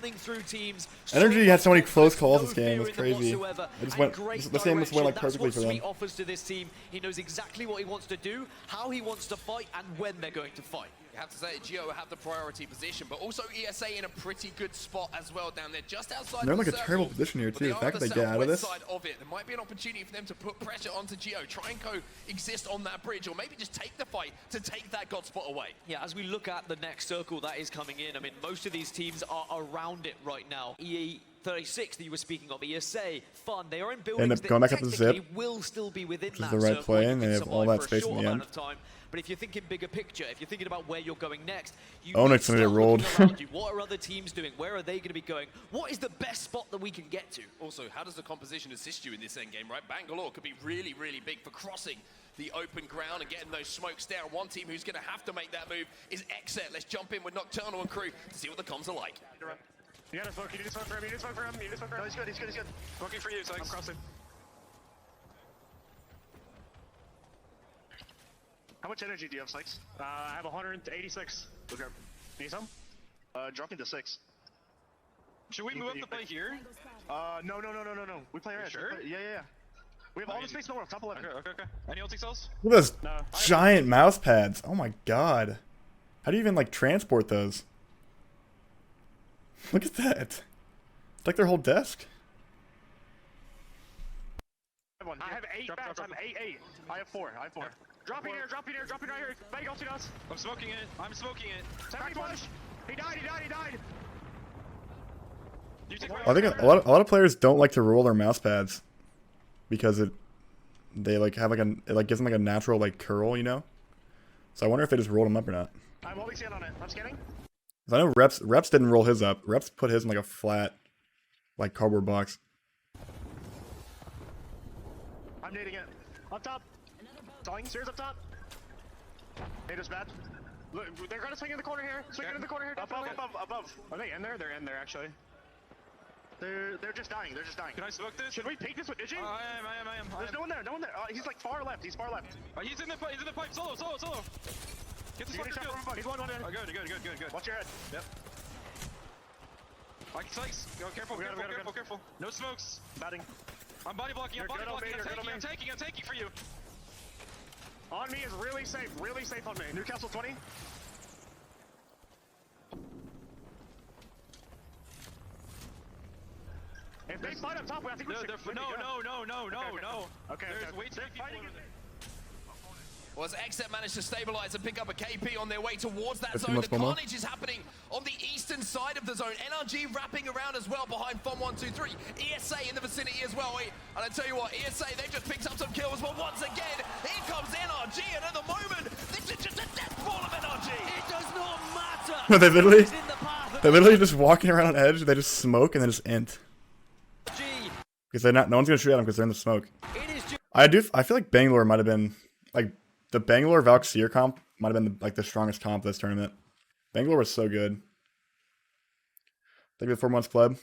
Energy had so many close calls this game. It's crazy. It just went. This game just went like perfectly for them. Sweet offers to this team. He knows exactly what he wants to do, how he wants to fight, and when they're going to fight. You have to say Geo have the priority position, but also ESA in a pretty good spot as well down there, just outside they're in the like a terrible position here too. The fact that they get out of this. Side of it, there might be an opportunity for them to put pressure onto Geo, try and coexist on that bridge, or maybe just take the fight to take that God spot away. Yeah, as we look at the next circle that is coming in, I mean, most of these teams are around it right now. EA36 that you were speaking of, ESA, Fun, they are in buildings going that back up the zip, will still be within that the right circle. play, and they have all that space in the end. But if you're thinking bigger picture, if you're thinking about where you're going next, you Onyx gonna get rolled. What are other teams doing? Where are they going to be going? What is the best spot that we can get to? Also, how does the composition assist you in this endgame, right? Bangalore could be really, really big for crossing the open ground and getting those smokes down. One team who's going to have to make that move is XL. Let's jump in with Nocturnal and crew to see what the comms are like. You gotta smoke, you need to smoke for him, you need to smoke for him, you need to smoke for him. No, he's good, he's good, he's good. Smoking for you, so I'm crossing. How much energy do you have, Sykes? I have 186. Okay. Need some? Drop me to 6. Should we move up to play here? No. We play right. Sure? Yeah. We have all the space in the world, top 11. Okay. Any ulti cells? Look at those giant mouse pads. Oh my god. How do you even like transport those? Look at that. It's like their whole desk. I have 8 bats. I'm 8. I have 4. Drop in here right here. Bang ulti us. I'm smoking it. Send me push. He died. I think a lot of players don't like to roll their mouse pads because they like have like it like gives them like a natural like curl, you know. So I wonder if they just rolled them up or not. I'm holding scan on it. I'm scanning. I know Reps didn't roll his up. Reps put his in like a flat, like cardboard box. I'm nading it. Up top. Sawing. Stairs up top. Nade is bad. Look, they're gonna swing in the corner here. Above. Are they in there? They're in there actually. They're just dying. Can I smoke this? Should we peek this with Digi? I am. There's no one there. He's like far left. He's in the pipe. Solo. Get the smoker kill. He's one in. Oh, good. Watch your head. Yep. I can slice. Go, careful. No smokes. Batting. I'm body blocking. I'm taking for you. On me is really safe on me. Newcastle 20. If they fight up top, I think we should... No. Okay. There's way too many people over there. Well, as XZ managed to stabilize and pick up a KP on their way towards that zone, the carnage is happening on the eastern side of the zone. NRG wrapping around as well behind Fun 123. ESA in the vicinity as well. And I tell you what, ESA, they've just picked up some kills, but once again, here comes NRG, and at the moment, this is just a death ball of NRG. It does not matter. They're literally just walking around on edge. They just smoke and then just int. Because no one's gonna shoot at them because they're in the smoke. I feel like Bangalore might have been like the Bangalore Valkyrie comp might have been the strongest comp this tournament. Bangalore was so good. Thank you for the 4 months club.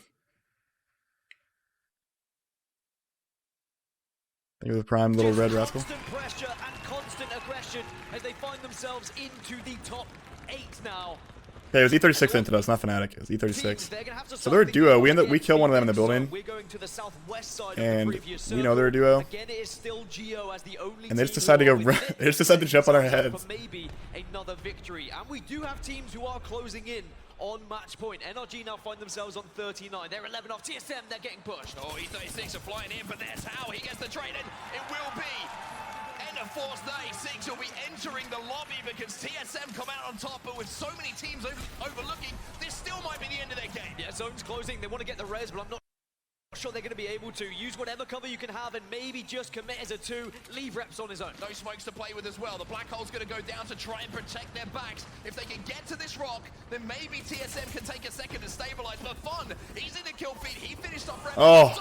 Thank you for the prime little red rascal. Constant pressure and constant aggression as they find themselves into the top 8 now. Okay, it was E36 into us, not Fnatic. It was E36. So they're a duo. We kill one of them in the building. And we know they're a duo. And they just decide to go. They just decide to jump on our heads. Maybe another victory. And we do have teams who are closing in on match point. NRG now find themselves on 39. They're 11 off. TSM, they're getting pushed. Oh, E36 are flying in, but there's how he gets the trade, and it will be. Of Force 36 will be entering the lobby because TSM come out on top, but with so many teams overlooking, this still might be the end of their game. Yeah, zone's closing. They want to get the res, but I'm not sure they're going to be able to. Use whatever cover you can have and maybe just commit as a 2. Leave Reps on his own. No smokes to play with as well. The Black Hole's going to go down to try and protect their backs. If they can get to this rock, then maybe TSM can take a second to stabilize. But Fun, he's in the kill feed. He finished off Reps. Oh.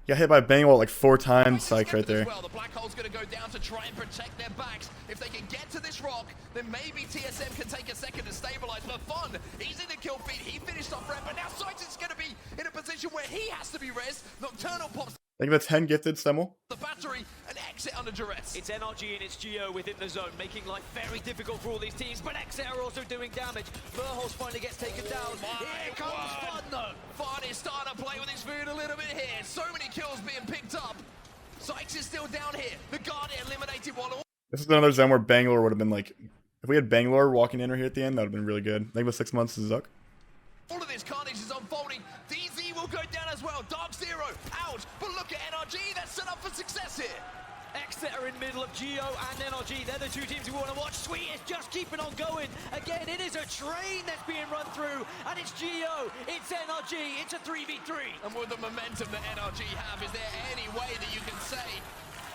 Got hit by a bang wall like 4 times. Psych right there. Well, the Black Hole's going to go down to try and protect their backs. If they can get to this rock, then maybe TSM can take a second to stabilize. But Fun, he's in the kill feed. He finished off red, but now Sens is going to be in a position where he has to be res. Nocturnal pops Think of a 10 gifted Semmel. the battery and exit under duress. It's NRG and it's Geo within the zone, making life very difficult for all these teams, but Exit are also doing damage. Verhulst finally gets taken down. Here comes Fun though. Fun is starting to play with his food a little bit here. So many kills being picked up. Sykes is still down here. The Guardian eliminated one. This is another zone where Bangalore would have been like, if we had Bangalore walking in right here at the end, that would have been really good. I think with 6 months to Zuck. All of this carnage is unfolding. DZ will go down as well. Dark Zero out. But look at NRG. That's set up for success here. Exit are in middle of Geo and NRG. They're the 2 teams we want to watch. Sweet is just keeping on going. Again, it is a train that's being run through. And it's Geo, it's NRG, it's a 3v3. And with the momentum that NRG have, is there any way that you can say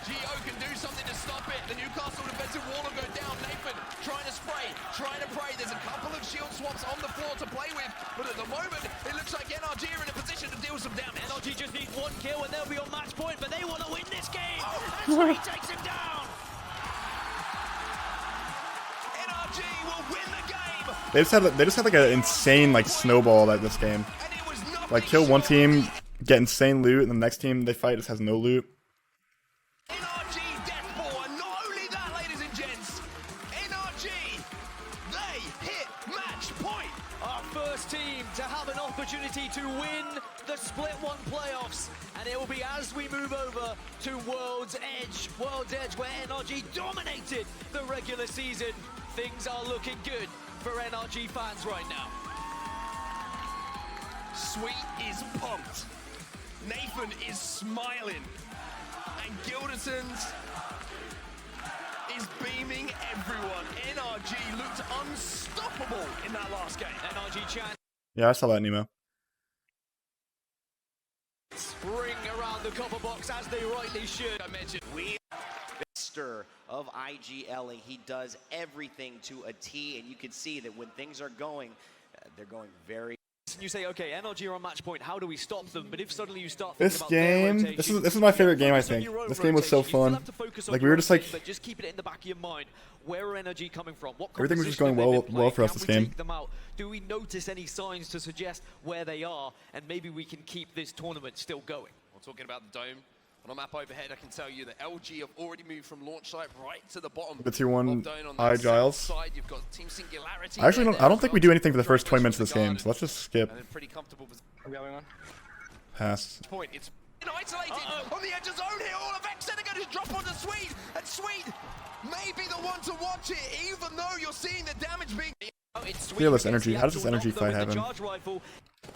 Geo can do something to stop it? The Newcastle defensive wall will go down. Nathan trying to spray, trying to pray. There's a couple of shield swaps on the floor to play with. But at the moment, it looks like NRG are in a position to deal some damage. NRG just needs 1 kill and they'll be on match point, but they want to win this game. And Sweet takes him down. NRG will win the game. They just had like an insane like snowball at this game. And it was nothing Like kill one short team, get insane loot, and the next team they fight just has no loot. NRG Deathball, and not only that, ladies and gents, NRG, they hit match point. Our first team to have an opportunity to win the Split 1 playoffs. And it will be as we move over to World's Edge, where NRG dominated the regular season. Things are looking good for NRG fans right now. Sweet is pumped. Nathan is smiling. And Gilderson's is beaming everyone. NRG looked unstoppable in that last game. NRG Chan Yeah, I saw that, Nemo. ring around the copper box as they rightly should. I mentioned Master of IGL, and he does everything to a T, and you can see that when things are going, they're going very. And you say, okay, NRG are on match point, how do we stop them? But if suddenly you start thinking This about their game, rotation, this is my favorite game. I think your own this game was so rotation, you still fun. have to focus on Like we your were own just like team, but just keep it in the back of your mind. Where are NRG coming from? What everything was just composition going have they been well playing? for us Can this we game. take them out? Do we notice any signs to suggest where they are, and maybe we can keep this tournament still going? We're talking about the dome. On a map overhead, I can tell you that LG have already moved from launch site right to the bottom. The tier 1 of dome. On that ALGS. side, you've got Team Singularity. I actually there I don't as think well. we do anything for the first Very 20 minutes of close this to the game, guard, so let's just skip and in pretty comfortable I'm going on. past. point. It's isolated on the edge of zone here. All of X are going to drop onto Sweet, and Sweet may be the one to watch it, even though you're seeing the damage being. Fearless energy. How does this energy fight happen?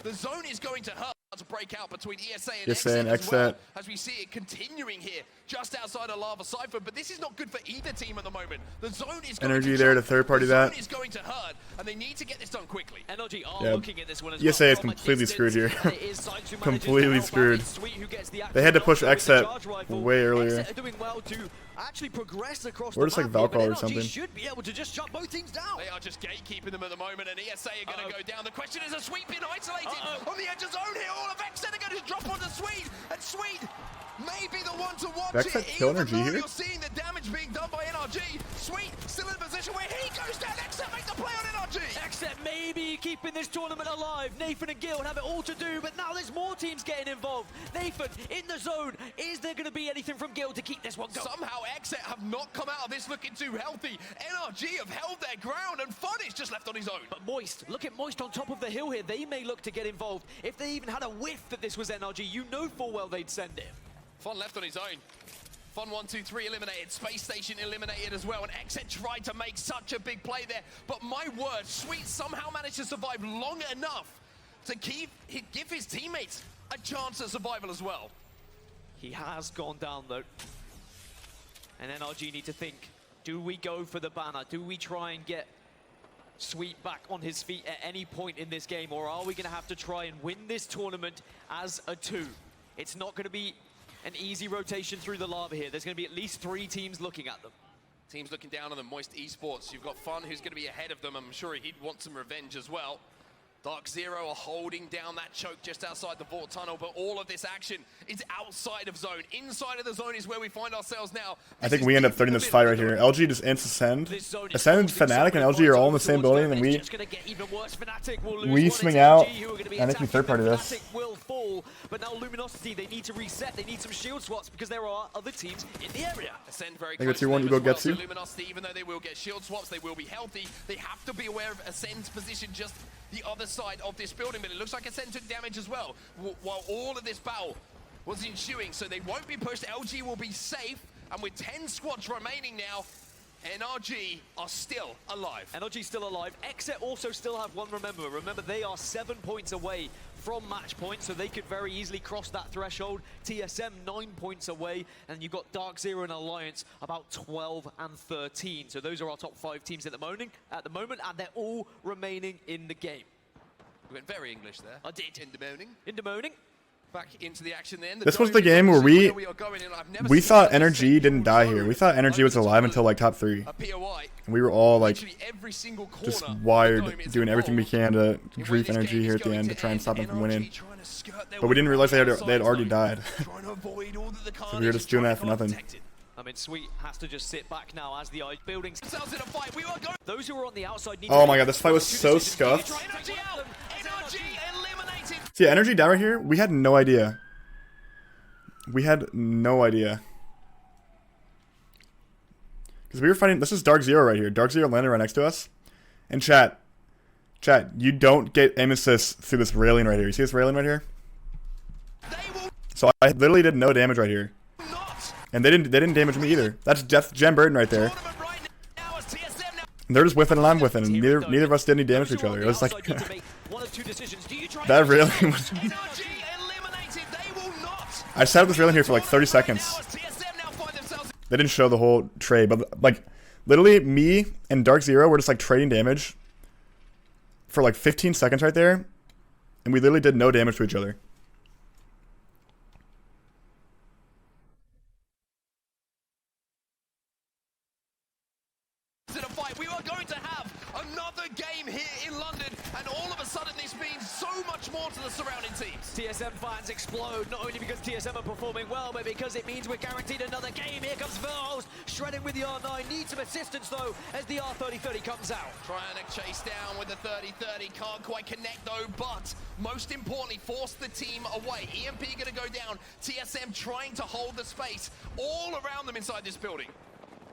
The zone is going to hurt to break out between ESA and ESA and as well, Exet. as we see it continuing here just outside of Lava Cypher, but this is not good for either team at the moment. The zone is going Energy to there to jump. third party the that. zone is going to hurt, and they need to get this done quickly. NRG are Yeah. looking at this one as ESA is from a completely screwed here. distance, and it is Sykes who manages to Completely help out. screwed. It's Sweet who gets the They had to action push also with the Exet charge rifle. way earlier. Exet are doing well to actually progress across Or the just like map here, Valkyrie but or NRG something. should be able to just shut both teams down. They are just gatekeeping them at the moment, and ESA are going to go down. The question is, a Sweet being isolated on the edge of zone here. All of X are going to drop onto Sweet, and Sweet may be the one to watch Exet it, kill even NRG though here? you're seeing the damage being done by NRG. Sweet still in a position where he goes down. Exet makes the play on NRG. Exet maybe keeping this tournament alive. Nathan and Gil have it all to do, but now there's more teams getting involved. Nathan in the zone. Is there going to be anything from Gil to keep this one going? Somehow Exet have not come out of this looking too healthy. NRG have held their ground, and Fun is just left on his own. But Moist, look at Moist on top of the hill here. They may look to get involved. If they even had a whiff that this was NRG, you know full well they'd send it. Fun left on his own. Fun 1, 2, 3 eliminated. Space Station eliminated as well. And Exet tried to make such a big play there. But my word, Sweet somehow managed to survive long enough to give his teammates a chance at survival as well. He has gone down though. And NRG need to think, do we go for the banner? Do we try and get Sweet back on his feet at any point in this game? Or are we going to have to try and win this tournament as a 2? It's not going to be an easy rotation through the lava here. There's going to be at least 3 teams looking at them. Teams looking down on them. Moist Esports. You've got Fun, who's going to be ahead of them. I'm sure he'd want some revenge as well. Dark Zero are holding down that choke just outside the Vault Tunnel, but all of this action is outside of zone. Inside of the zone is where we find ourselves now. I think we end up 30 this fight right here. LG just ends Ascend. Ascend, Fnatic, and LG are all in the same building, and we swing out. I think we third party this. Will fall, but now Luminosity, they need to reset. They need some shield swaps because there are other teams in the area. Ascend very I think close it's your to one them you as go well. get So to. Luminosity, even though they will get shield swaps, they will be healthy. They have to be aware of Ascend's position just the other side of this building, but it looks like Ascend took damage as well while all of this battle was ensuing, so they won't be pushed. LG will be safe, and with 10 squads remaining now, NRG are still alive. NRG still alive. Exet also still have one. Remember, they are 7 points away from match point, so they could very easily cross that threshold. TSM 9 points away, and you've got Dark Zero and Alliance about 12 and 13. So those are our top 5 teams at the moment, and they're all remaining in the game. We went very English there. I did. In the morning. In the morning. Back into the action then. This was the game where we thought NRG didn't die here. We thought NRG was alive until like top 3. And we were all like just wired, doing everything we can to grief NRG here at the end to try and stop them from winning. But we didn't realize they had already died. So we were just doing that for nothing. I mean, Sweet has to just sit back now as the buildings. Those who are on the outside need Oh my god, this fight was so scuffed. See, NRG down right here, we had no idea. We had no idea. Because we were fighting, this is Dark Zero right here. Dark Zero landed right next to us. And chat, you don't get aim assist through this railing right here. You see this railing right here? So I literally did no damage right here. And they didn't damage me either. That's Gem Burden right there. And they're just whiffing and I'm whiffing, and neither of us did any damage to each other. It was like that railing was. I sat with this railing here for like 30 seconds. They didn't show the whole trade, but like literally me and Dark Zero were just like trading damage for like 15 seconds right there, and we literally did no damage to each other. We are going to have another game here in London, and all of a sudden this means so much more to the surrounding teams. TSM fans explode, not only because TSM are performing well, but because it means we're guaranteed another game. Here comes Verhulst, shredding with the R9, needs some assistance though, as the R30-30 comes out. Trying to chase down with the 30-30, can't quite connect though, but most importantly, force the team away. EMP gonna go down, TSM trying to hold the space all around them inside this building.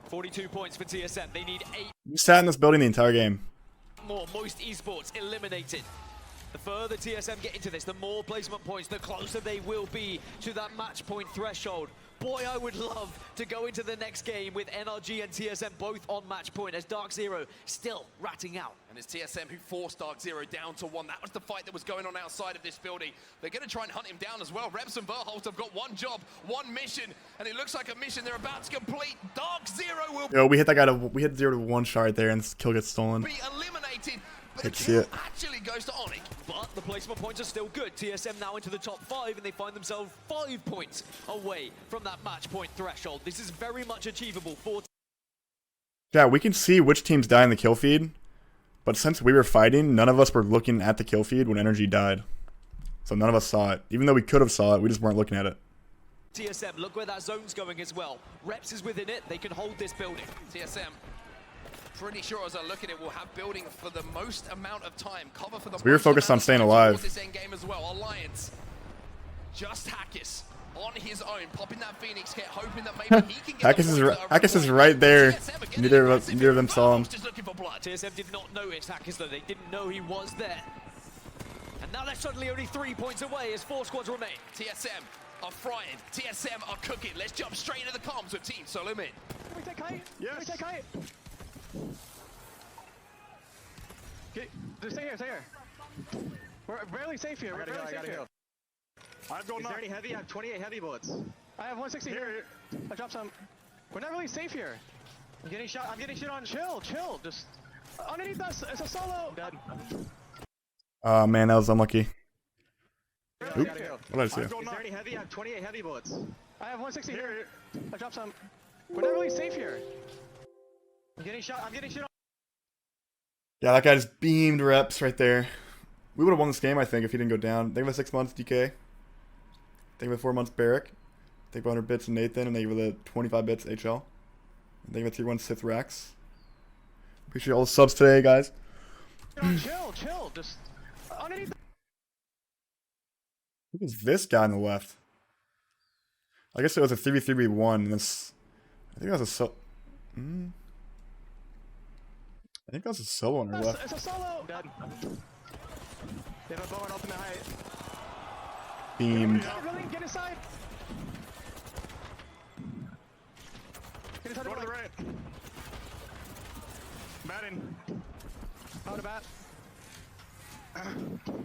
42 points for TSM, they need 8 We sat in this building the entire game. more. Most esports eliminated. The further TSM get into this, the more placement points, the closer they will be to that match point threshold. Boy, I would love to go into the next game with NRG and TSM both on match point, as Dark Zero still ratting out. And it's TSM who forced Dark Zero down to 1. That was the fight that was going on outside of this building. They're going to try and hunt him down as well. Reps and Verhulst have got one job, one mission, and it looks like a mission they're about to complete. Dark Zero will Yo, we hit that guy we hit 0 to 1 shot right there, and this kill gets stolen. be eliminated. But Hate to the see kill it. actually goes to Onyx. But the placement points are still good. TSM now into the top 5, and they find themselves 5 points away from that match point threshold. This is very much achievable for... Yeah, we can see which teams die in the kill feed, but since we were fighting, none of us were looking at the kill feed when NRG died. So none of us saw it. Even though we could have saw it, we just weren't looking at it. TSM, look where that zone's going as well. Reps is within it, they can hold this building. TSM, pretty sure as I look at it, will have building for the most amount of time. Cover for the we were most focused amount on of staying time alive. towards this end game as well. Alliance, just Hackis on his own, popping that Phoenix kit, hoping that maybe he can get Hackis is right there. Neither of them saw him. Just looking for blood. TSM did not notice Hackis though, they didn't know he was there. And now they're suddenly only 3 points away as 4 squads remain. TSM are frying, TSM are cooking. Let's jump straight into the comms with Team Solo Mid. Can we take height? Yes. Can we take height? Okay, just stay here. We're barely safe here. We're barely safe here. I'm going Is there any heavy? I have 28 heavy bullets. I have 160 here. I dropped some. We're not really safe here. I'm getting shot on. Chill. Just underneath us. It's a solo. Dead. Oh man, that was unlucky. Oop. What did I say? Is there any heavy? I have 28 heavy bullets. I have 160 here. I dropped some. We're not really safe here. I'm getting shot on. Yeah, that guy just beamed reps right there. We would have won this game, I think, if he didn't go down. Thank you for 6 months, DK. Thank you for 4 months, Barrick. Thank you for 100 bits, Nathan. And thank you for the 25 bits, HL. And thank you for tier 1 Sith Rex. Appreciate all the subs today, guys. Chill. Just underneath. Who is this guy on the left? I guess it was a 3v3v1. This, I think that was a solo. I think that was a solo on our left. It's a solo. Dead. They have a bow and ultimate height. Beamed. Get inside. Get inside. Go to the right. Batting. How to bat.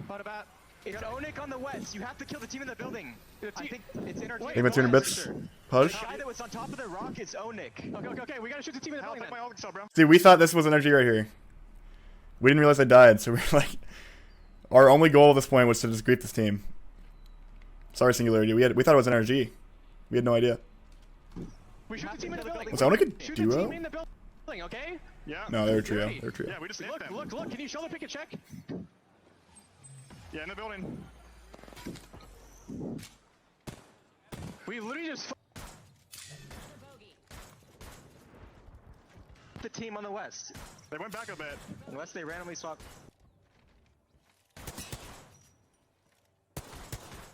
How to bat. It's Onyx on the west. You have to kill the team in the building. I think it's energy. Thank you for 200 bits. Pudge. The guy that was on top of the rock is Onyx. Okay. We gotta shoot the team in the building. That's my Onyx, bro. Dude, we thought this was energy right here. We didn't realize I died, so we were like, our only goal at this point was to just grief this team. Sorry, Singularity. We thought it was energy. We had no idea. We shoot the team in the building. Was Onyx a Shoot the duo? team in the building, okay? Yeah. No, they were trio. Yeah, we just look. Can you shoulder pick a check? Yeah, in the building. We literally just the team on the west. They went back a bit. Unless they randomly swap.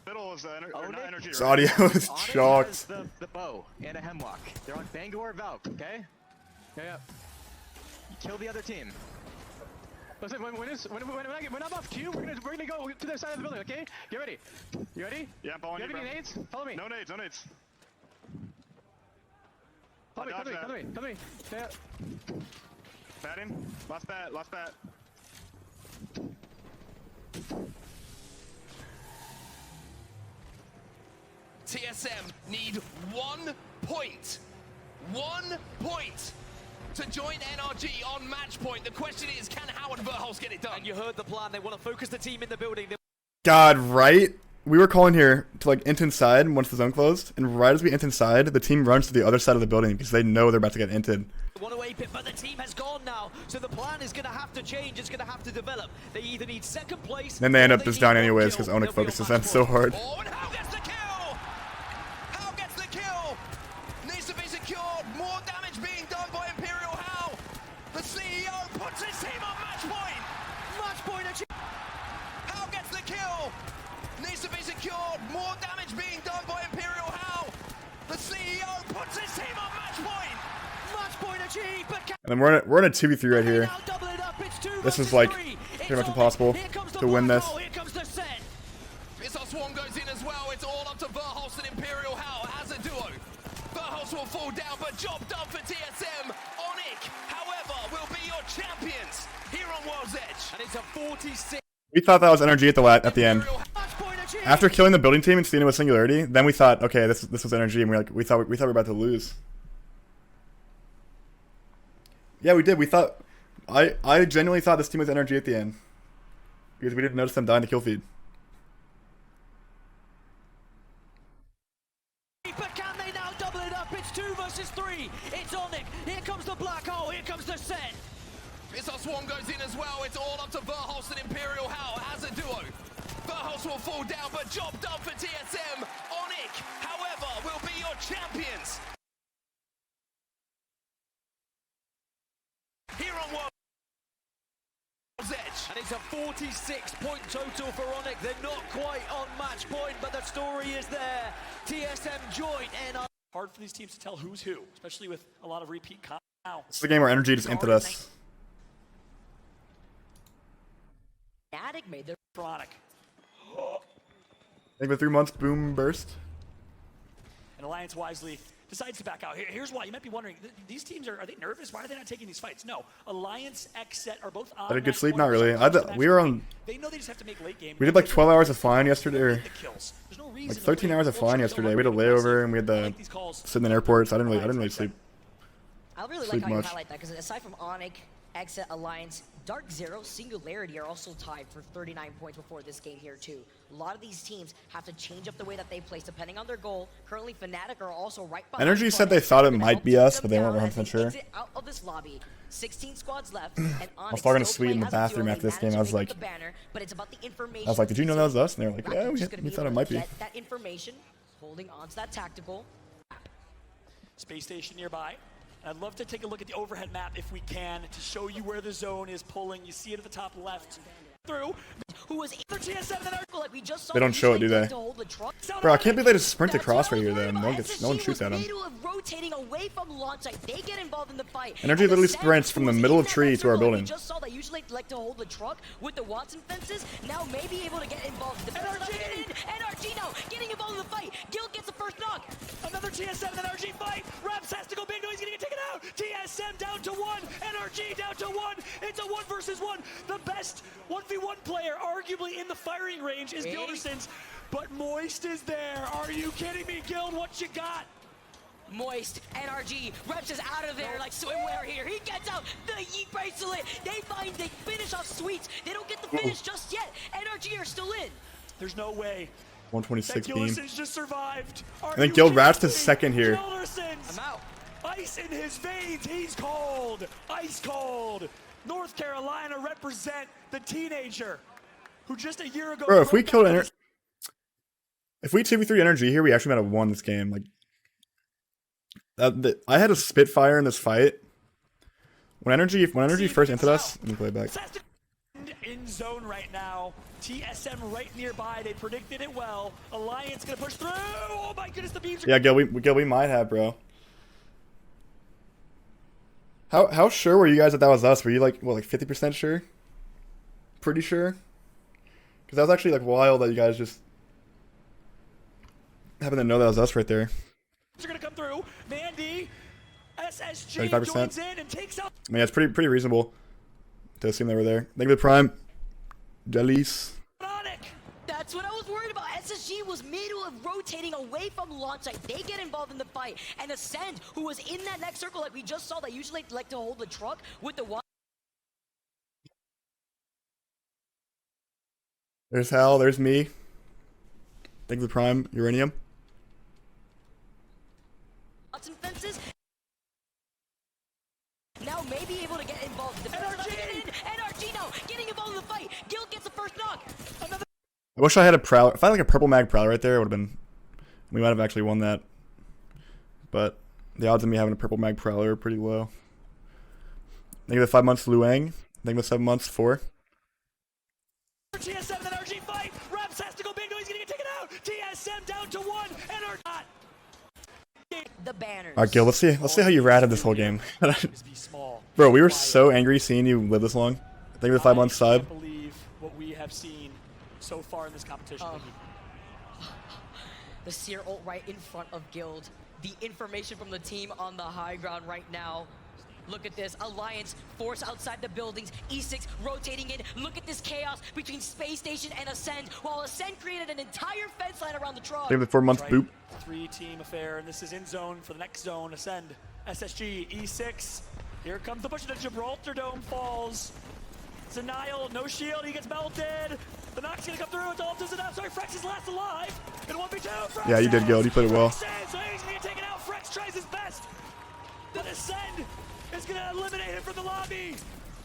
Middle is not energy. This audio is shocked. The bow and a hemlock. They're on BenQ or Valk, okay? Yeah. You kill the other team. Listen, when I'm off Q, we're gonna go to the side of the building, okay? Get ready. You ready? Yeah, I'm following you. You have any nades? Follow me. No nades. Follow me. Yeah. Batting. Last bat. TSM need 1 point. 1 point to join NRG on match point. The question is, can Howard Verhulst get it done? And you heard the plan. They want to focus the team in the building. God, right? We were calling here to like int inside once the zone closed, and right as we int inside, the team runs to the other side of the building because they know they're about to get inted. Want to ape it, but the team has gone now, so the plan is going to have to change. It's going to have to develop. They either need second place. Then they end up just down anyways because Onyx focuses them so hard. Oh, and How gets the kill? How gets the kill? Needs to be secured. More damage being done by Imperial How. The CEO puts his team on match point. Match point achieved. How gets the kill? Needs to be secured. More damage being done by Imperial How. The CEO puts his team on match point. Match point achieved, but And then we're in a 2v3 right here. This is like pretty much impossible to win this. Here comes the set. Our Swarm goes in as well. It's all up to Verhulst and Imperial How as a duo. Verhulst will fall down, but job done for TSM. Onyx, however, will be your champions here on World's Edge. And it's a 46. We thought that was energy at the end. After killing the building team and seeing it with Singularity, then we thought, okay, this was energy, and we thought we were about to lose. Yeah, we did. We thought I genuinely thought this team was energy at the end because we didn't notice them die in the kill feed. But can they now double it up? It's 2 versus 3. It's Onyx. Here comes the black hole. Here comes the set. Our Swarm goes in as well. It's all up to Verhulst and Imperial How as a duo. Verhulst will fall down, but job done for TSM. Onyx, however, will be your champions here on World's Edge. And it's a 46-point total for Onyx. They're not quite on match point, but the story is there. TSM join and hard for these teams to tell who's who, especially with a lot of repeat now. This is a game where energy just inted us. Fnatic made their Chronic. Think for 3 months, boom, burst. And Alliance wisely decides to back out. Here's why. You might be wondering, these teams, are they nervous? Why are they not taking these fights? No. Alliance, Xset are both on. Had a good sleep? Not really. We were on. They know they just have to make late game. We did like 12 hours of flying yesterday, or There's no reason like 13 hours of flying yesterday. We had a layover and we had to sit in the airport, so I didn't really sleep. I really Sleep like how much. you highlight that, because aside from Onyx Exit Alliance, Dark Zero, Singularity are also tied for 39 points before this game here too. A lot of these teams have to change up the way that they play depending on their goal. Currently, Fnatic are also right behind. Energy said they thought it might be us, but they weren't 100% sure. Exit out of this lobby. 16 squads left. And I was talking to Sweet in the bathroom after this game. I was like, did you know that was us? And they were like, yeah, we thought it might be. That information, holding on to that tactical. Space station nearby. I'd love to take a look at the overhead map if we can to show you where the zone is pulling. You see it at the top left. Through. Who was in TSM like we just saw. They don't show it, do they? Bro, I can't believe they just sprint across right here. Then no one shoots at them. Rotating away from launch site. They get involved in the fight. Energy literally sprints from the middle of tree to our building. We just saw that usually like to hold the truck with the Watson fences. Now maybe able to get involved. NRG now getting involved in the fight. Gil gets the first knock. Another TSM and NRG fight. Raps has to go big. No, he's gonna get taken out. TSM down to 1. NRG down to 1. It's a 1 versus 1. The best 1v1 player, arguably in the firing range, is Gildersons, but Moist is there. Are you kidding me, Guild? What you got? Moist, NRG, Reps is out of there like swimwear here. He gets out the Yeet bracelet. They finish off Sweets. They don't get the finish just yet. NRG are still in. There's no way. 126 beam. Gildersons just survived. I think Guild Rat's the second here. Gildersons, I'm out. Ice in his veins. He's cold. Ice cold. North Carolina represent the teenager who just a year ago. Bro, if we killed Energy, if we 2v3 Energy here, we actually might have won this game. Like, I had a Spitfire in this fight. When Energy first entered us, let me play it back. In zone right now. TSM right nearby. They predicted it well. Alliance gonna push through. Oh my goodness, the beams are. Yeah, Gil, we might have, bro. How sure were you guys that was us? Were you like, what, like 50% sure? Pretty sure? Because that was actually like wild that you guys just happened to know that was us right there. They're gonna come through. Vandy, SSG 35%. joins in and takes out. I mean, it's pretty reasonable to assume they were there. Thank you for the prime. Jellies. That's what I was worried about. SSG was middle of rotating away from launch site. They get involved in the fight. And Ascend, who was in that next circle like we just saw, that usually like to hold the truck with the one. There's Hal, there's me. Thank you for the prime. Uranium. Watson fences. Now maybe able to get involved. NRG now getting involved in the fight. Gil gets the first knock. I wish I had a Prowler. If I had like a purple mag Prowler right there, it would have been. We might have actually won that. But the odds of me having a purple mag Prowler are pretty low. Thank you for the 5 months, Luang. Thank you for the 7 months, 4. TSM and NRG fight. Raps has to go big. No, he's gonna get taken out. TSM down to 1. NRG. The banners. Alright, Gil, let's see how you ratted this whole game. Bro, we were so angry seeing you live this long. Thank you for the 5 months, I side. can't believe what we have seen so far in this competition. The Seer ult right in front of Guild. The information from the team on the high ground right now. Look at this. Alliance force outside the buildings. E6 rotating in. Look at this chaos between Space Station and Ascend. While Ascend created an entire fence line around the truck. Thank you for the 4 months, boop. 3-team affair, and this is in zone for the next zone. Ascend, SSG, E6. Here comes the push. The Gibraltar Dome falls. Denial, no shield, he gets melted. The knock's gonna come through, it's all does it out. Sorry, Frex is last alive. In 1v2, Frex. Yeah, you did, Gil. You played it well. So he's gonna get taken out. Frex tries his best. But Ascend is gonna eliminate him from the lobby.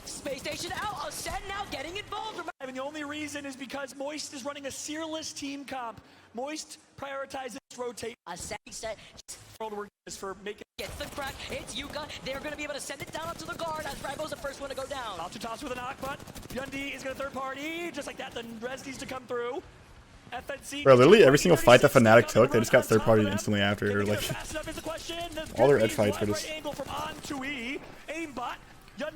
Space Station out, Ascend now getting involved. And the only reason is because Moist is running a Seerless team comp. Moist prioritizes rotate. Ascend set. World is for making. Gets the crack, it's Yuka. They're going to be able to send it down onto the guard as Bravo's the first one to go down. Off to toss with a knock, but Yundi is going to third party. Just like that, the res needs to come through. FNC. Bro, literally every single fight that Fnatic took, they just got third party instantly after. Like, all their edge fights were just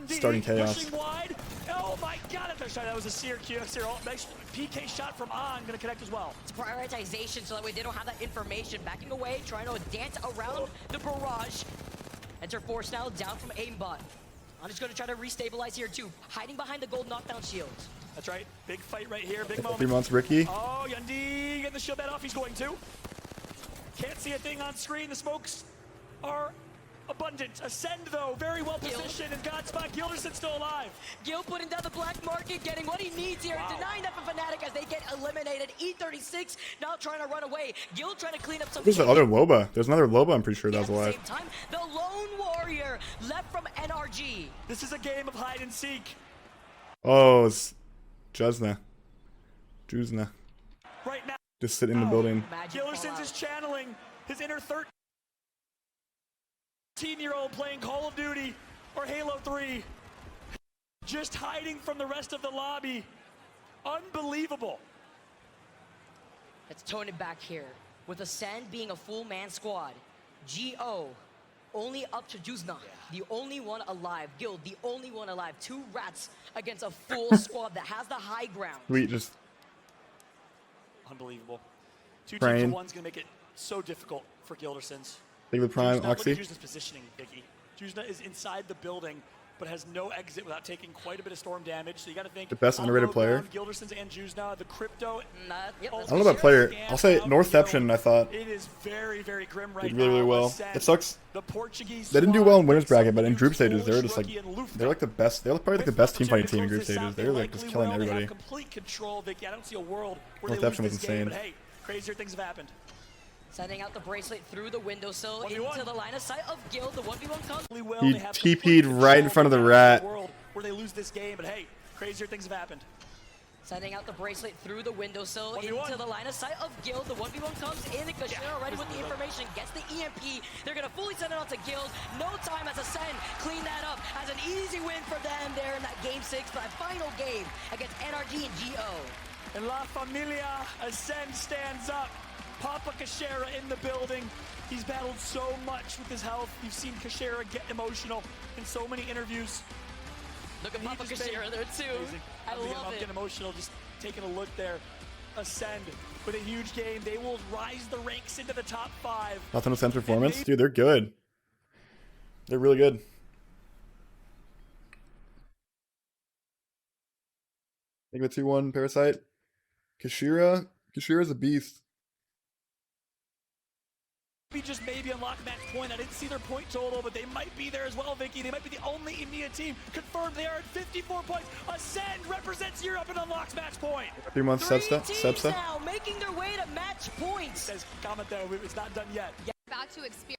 starting chaos. Wide. Oh my god, that was a Seer Q. Nice PK shot from On, gonna connect as well. It's prioritization so that way they don't have that information. Backing away, trying to dance around the barrage. Enter Force now down from aimbot. I'm just gonna try to restabilize here too. Hiding behind the gold knockdown shields. That's right. Big fight right here. Big moment. 3 months, Ricky. Oh, Yundi getting the shield bed off. He's going to. Can't see a thing on screen. The smokes are abundant. Ascend, though, very well positioned, and Godspot. Gilderson's still alive. Gil putting down the black market, getting what he needs here, denying that from Fnatic as they get eliminated. E36 now trying to run away. Gil trying to clean up some. Who's the other Loba? There's another Loba, I'm pretty sure that was At the alive. same time, the lone warrior left from NRG. This is a game of hide and seek. Oh, it's Juzna. Right now, Just sit in the building. Gilderson's is channeling his inner 13-year-old playing Call of Duty or Halo 3. Just hiding from the rest of the lobby. Unbelievable. Let's tone it back here. With Ascend being a full man squad. GO only up to Juzna, the only one alive. Guild, the only one alive. 2 rats against a full squad that has the high ground. We just Unbelievable. 2 Prime. teams to 1's gonna make it so difficult for Gilderson's. think of the Prime, Juzna, look at Oxy. Juzna's positioning, Vicky. Juzna is inside the building, but has no exit without taking quite a bit of storm damage. So you got to think The best on underrated low player. ground, Gilderson's and Juzna, the crypto. Yep, I don't know about player. I'll say Northception, I thought. It is very, very grim right Did really, really now. well. Ascend, It sucks. The Portuguese They didn't do squad well in winners picks bracket, up but in the group stages, Polish they're just like, rookie and Lufka. they're like the best. They're probably like the best team fighting team in group stages. They're like just killing They everybody. have complete control, Vicky. I don't see a world where they Northception lose was this game, insane. but hey, crazier things have happened. Sending out the bracelet through the windowsill 1v1. into the line of sight of Guild. The 1v1 comes. Well, He they have TP'd complete right in front of the control. rat. World where they lose this game, but hey, crazier things have happened. Sending out the bracelet through the windowsill 1v1. into the line of sight of Guild. The 1v1 comes in, and Kashira already with the information, gets the EMP. They're going to fully send it out to Guild. No time as Ascend clean that up as an easy win for them there in that Game 6, that final game against NRG and GO. And La Familia Ascend stands up. Papa Kashira in the building. He's battled so much with his health. You've seen Kashira get emotional in so many interviews. Look at He Papa just Kashira made- there too. Amazing. I love I'm it. getting emotional just taking a look there. Ascend with a huge game. They will rise the ranks into the top 5. Nothing to sense performance. Dude, they're good. They're really good. Think of a 2-1 Parasite. Kashira's a beast. Just maybe unlock match point. I didn't see their point total, but they might be there as well, Vicky. They might be the only EMEA team. Confirmed they are at 54 points. Ascend represents Europe and unlocks match point. 3 months 3 Sebsta. teams Sebsta. now making their way to match points. Says comment there, it's not done yet. About to experience.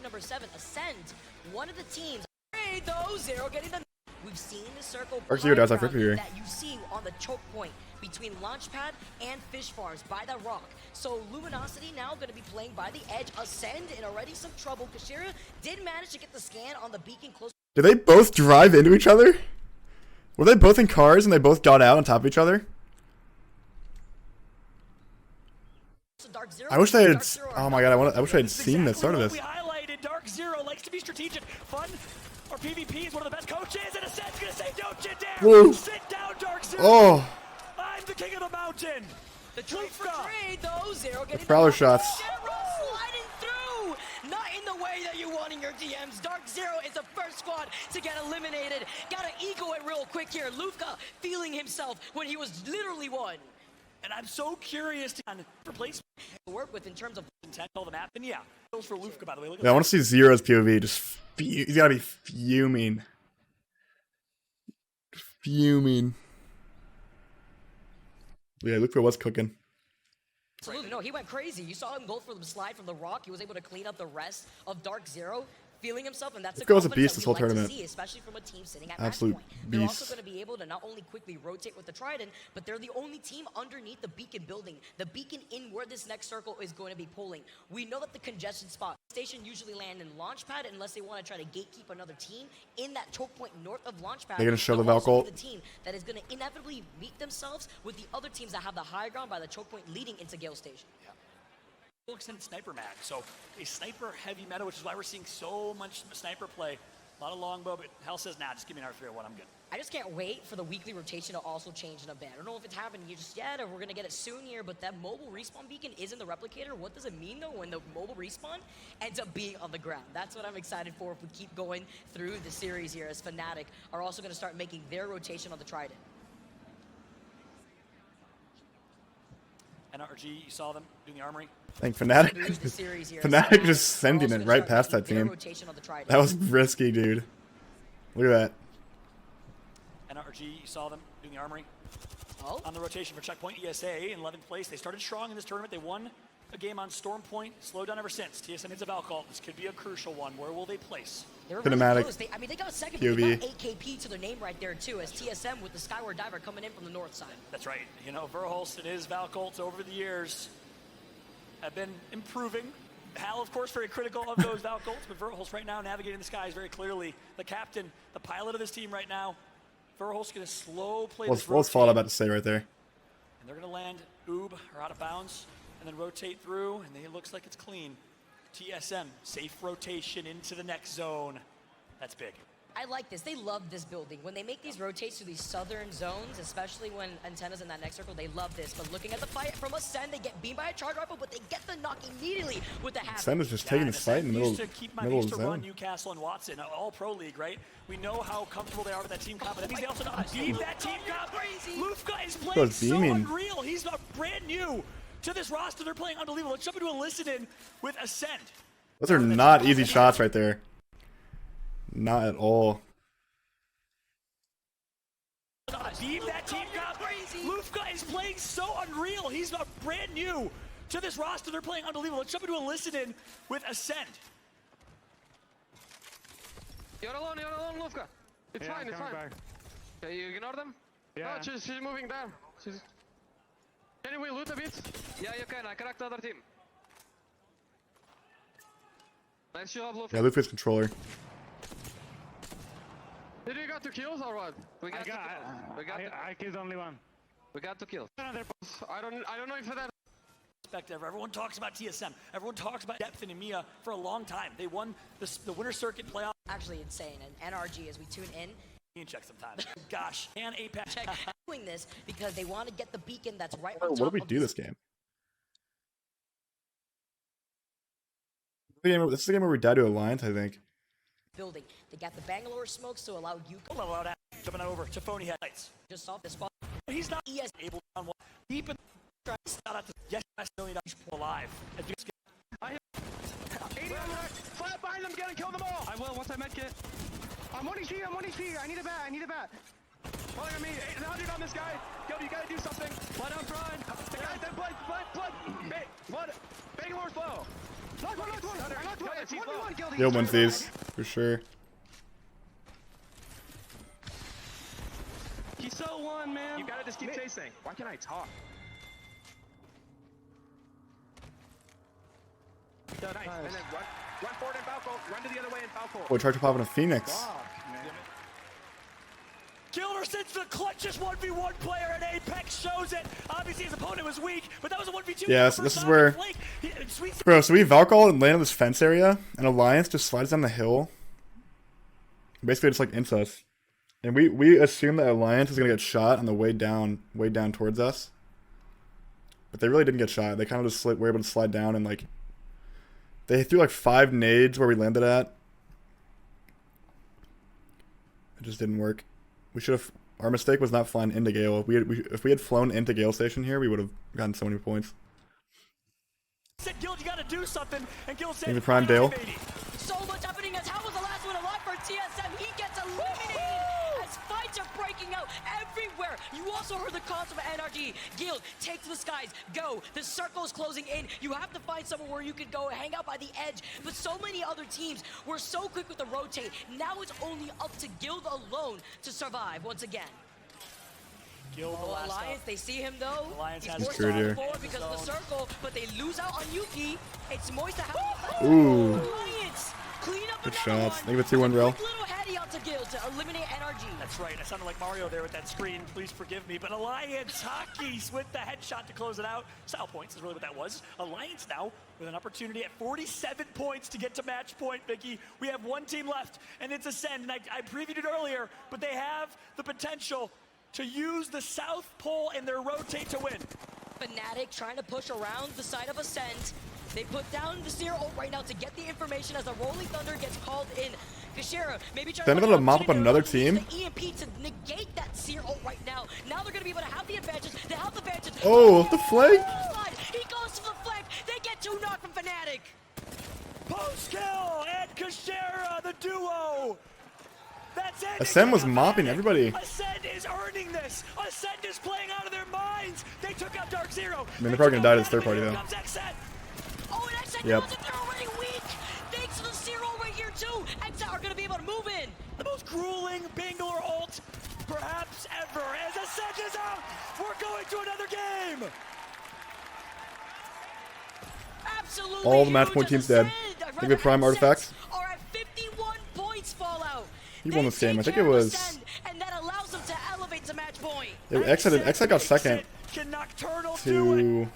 Number 7, Ascend. One of the teams. Hey, though, Zero getting the. We've seen the circle Arc Zero does have ground Ripper here. that you see on the choke point between Launchpad and Fish Farms by that rock. So Luminosity now going to be playing by the edge. Ascend in already some trouble. Kashira did manage to get the scan on the beacon close. Did they both drive into each other? Were they both in cars and they both got out on top of each other? to Dark Zero. I wish they had. Dark Zero Oh my god! I wish I had seen the start of what this. we highlighted. Dark Zero likes to be strategic. Fun. Our PvP is one of the best coaches, and Ascend's gonna say, "Don't you dare Woo. sit down, Dark Zero." Oh, I'm the king of the mountain. The trade for Lufka. trade, though. Zero getting prowler the shots. sliding through. Not in the way that you want in your DMs. Dark Zero is the first squad to get eliminated. Gotta eco it real quick here. Lufka feeling himself when he was literally one. And I'm so curious to replace Work with in terms of intent all the map. And yeah, those for Lufka, by the way. Look at yeah, I that. want to see Zero's POV. He's gotta be fuming. Fuming. Yeah, look for what's cooking. Absolutely, no, he went crazy. You saw him go for the slide from the rock. He was able to clean up the rest of Dark Zero, feeling himself, and that's the Lufka was a confidence beast that this we whole like to tournament. see, especially from a team sitting at Absolute match point. They're also beast. going to be able to not only quickly rotate with the Trident, but they're the only team underneath the beacon building. The beacon in where this next circle is going to be pulling. We know that the congestion spot station usually land in Launchpad unless they want to try to gatekeep another team in that choke point north of Launchpad. They're gonna show They'll the also Valkyrie. be the team that is going to inevitably meet themselves with the other teams that have the high ground by the choke point leading into Gale Station. Full extended sniper mag, so a sniper heavy meta, which is why we're seeing so much sniper play. A lot of longbow, but Hell says, nah, just give me an R301, I'm good. I just can't wait for the weekly rotation to also change in a bit. I don't know if it's happening just yet or we're going to get it soon here, but that mobile respawn beacon is in the replicator. What does it mean, though, when the mobile respawn ends up being on the ground? That's what I'm excited for if we keep going through the series here, as Fnatic are also going to start making their rotation on the Trident. NRG, you saw them doing the armory. I think Fnatic, Lose the series here. Fnatic So just sending we're it also right gonna past start that making their team. rotation on the Trident. That was risky, dude. Look at that. NRG, you saw them doing the armory. Oh, On the rotation for Checkpoint ESA in 11th place. They started strong in this tournament. They won a game on Storm Point, slowed down ever since. TSM hits a Valkyrie. This could be a crucial one. Where will they place? they were really Cinematic. close. I mean, they got a second, but they POV. got 8KP to their name right there too, as TSM with the Skyward Diver coming in from the north side. That's right. You know, Verhulst and his Valkyries over the years have been improving. Hal, of course, very critical of those Valkyries, but Verhulst right now navigating the skies very clearly. The captain, the pilot of this team right now. Verhulst going to slow play this What's Fall rotate. about to say right there? And they're going to land Oob or out of bounds and then rotate through, and it looks like it's clean. TSM, safe rotation into the next zone. That's big. I like this. They love this building. When they make these rotates to these southern zones, especially when Antenna's in that next circle, they love this. But looking at the fight from a Sen, they get beamed by a charge rifle, but they get the knock immediately with the half. Sen is just taking this fight in the middle used to keep my of used the to run zone. Newcastle and Watson, all pro league, right? We know how comfortable they are with that team comp, but that means they also know how to beat that team comp. Lufka is playing Goes so beaming. unreal. He's brand new to this roster. They're playing unbelievable. Let's jump into a listen in with Ascend. Those are not easy shots right there. Not at all. Beat that team comp. Lufka is playing so unreal. He's brand new to this roster. They're playing unbelievable. Let's jump into a listen in with Ascend. You're alone, Lufka. It's fine, it's fine. Okay, you ignore them? Yeah. No, she's moving down. Can we loot a bit? Yeah, you can. I cracked the other team. Nice job, Lufka. Yeah, Luffy's controller. Did you got 2 kills or what? I killed only one. We got 2 kills. I don't know if that. Perspective. Everyone talks about TSM. Everyone talks about depth in EMEA for a long time. They won the Winter Circuit playoff. Actually insane. And NRG, as we tune in, You can check sometimes. Gosh, and Apex. doing this because they want to get the beacon that's right What on do top we of do this game? This is the game where we die to Alliance, I think. building. They got the Bangalore smokes to allow you Level out, jumping over to Phony headlights. just off the spot. He's not ES able to run one. Deep in the start out to yes, $1 million alive. As you get 80 on the back. Flat behind them, kill them all. I will, once I medkit. I'm 1 HP, I need a bat, Pulling on me, 800 on this guy. Yo, you gotta do something. Blood on front. The guy, then blood. Bangalore's low. Knock one. It's 1v1, Gildy. Yo, wins these, for sure. He's so one, man. You gotta just keep chasing. Why can't I talk? Yo, nice. And then run forward in Falco. Run to the other way in Falco. Oh, tried to pop in a Phoenix. Gilder sends the clutchest 1v1 player, and Apex shows it. Obviously, his opponent was weak, but that was a 1v2. Yes, this is where... Bro, so we Valkyrie and land on this fence area, and Alliance just slides down the hill. Basically, just like ints us. And we assume that Alliance is going to get shot on the way down towards us. But they really didn't get shot. They kind of just were able to slide down and like... They threw like 5 nades where we landed at. It just didn't work. We should have. Our mistake was not flying into Gale. If we had flown into Gale Station here, we would have gotten so many points. Said Guild, you gotta do something, and Guild said, Maybe Prime Dale. So much happening as how was the last one alive for TSM? He gets eliminated as fights are breaking out everywhere. You also heard the calls of NRG. Guild, take to the skies, go. The circle is closing in. You have to find somewhere where you could go hang out by the edge. But so many other teams were so quick with the rotate. Now it's only up to Guild alone to survive once again. Guild, the last Alliance, up. they see him though. Alliance He's has forced the to here. move forward because of the circle, but they lose out on Yuki. It's Moist to have Ooh. Alliance clean up Good another shots. one. Think of a 2-1 rail. Quick little heady out to Guild to eliminate NRG. That's right. I sounded like Mario there with that screen. Please forgive me. But Alliance Hockeys with the headshot to close it out. Style points is really what that was. Alliance now with an opportunity at 47 points to get to match point, Vicky. We have one team left, and it's Ascend. And I previewed it earlier, but they have the potential to use the South Pole in their rotate to win. Fnatic trying to push around the side of Ascend. They put down the Seer ult right now to get the information as the Rolling Thunder gets called in. Kashira maybe trying Then to they're gonna mop up another use team. the EMP to negate that Seer ult right now. Now they're gonna be able to have the advantage. They have the advantage. Oh, the flag? Fnatic. Post kill and Kashera, the duo. That's it. Ascend was mopping everybody. Ascend is earning this. Ascend is playing out of their minds. They took out Dark Zero. I mean, they're probably gonna die to this third party though. Oh, and XZ Yep. knows that they're already weak. Thanks to the zero right here too. XZ are gonna be able to move in. The most grueling Bangalore ult perhaps ever. As Ascend is out, we're going to another game. Absolutely. All the match huge point as teams dead. Ascend. Think we have Prime Artifacts? Are at 51 points. Fallout. He won this game. I think it Take care of was. Ascend, and that allows them to elevate to match point. Exit got second Can Nocturnal do it? to.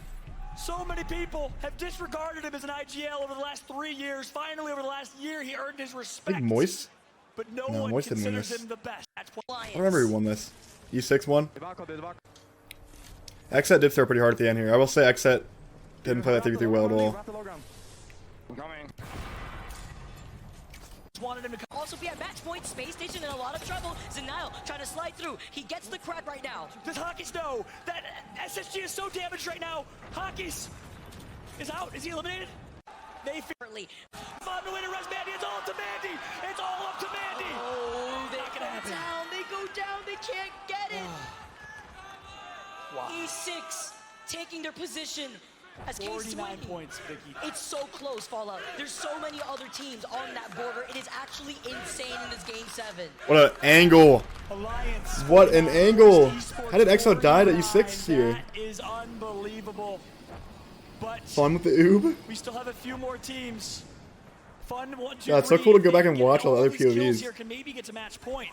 So many people have disregarded him as an IGL over the last 3 years. Finally, over the last year, he earned his I respect. think Moist. But no No, one Moist didn't win considers this. him the best. I remember who won this. E6 won. Exet did throw pretty hard at the end here. I will say Exet didn't play that 3v3 well at all. I'm coming. Wanted him to come. Also, we have match point, Space Station in a lot of trouble. Zenile trying to slide through. He gets the crack right now. Does Hawkins know that SSG is so damaged right now? Hawkins is out. Is he eliminated? They Currently. Fun to win and Res Mandy. It's all up to Mandy. It's all up to Mandy. Oh, they Not go gonna happen. down. They go down. They can't get it. Wow. E6 taking their position as Case 49 winning. points, Vicky. It's so close, Fallout. There's so many other teams on that border. It is actually insane in this game 7. What an angle! Alliance. What an angle! How did EXO die to E6 here? That is unbelievable. But Fun with the oob. we still have a few more teams. Fun 1, 2, Yeah, it's so 3. cool to go back and Get watch all the other these kills POVs. Here can maybe get to match point.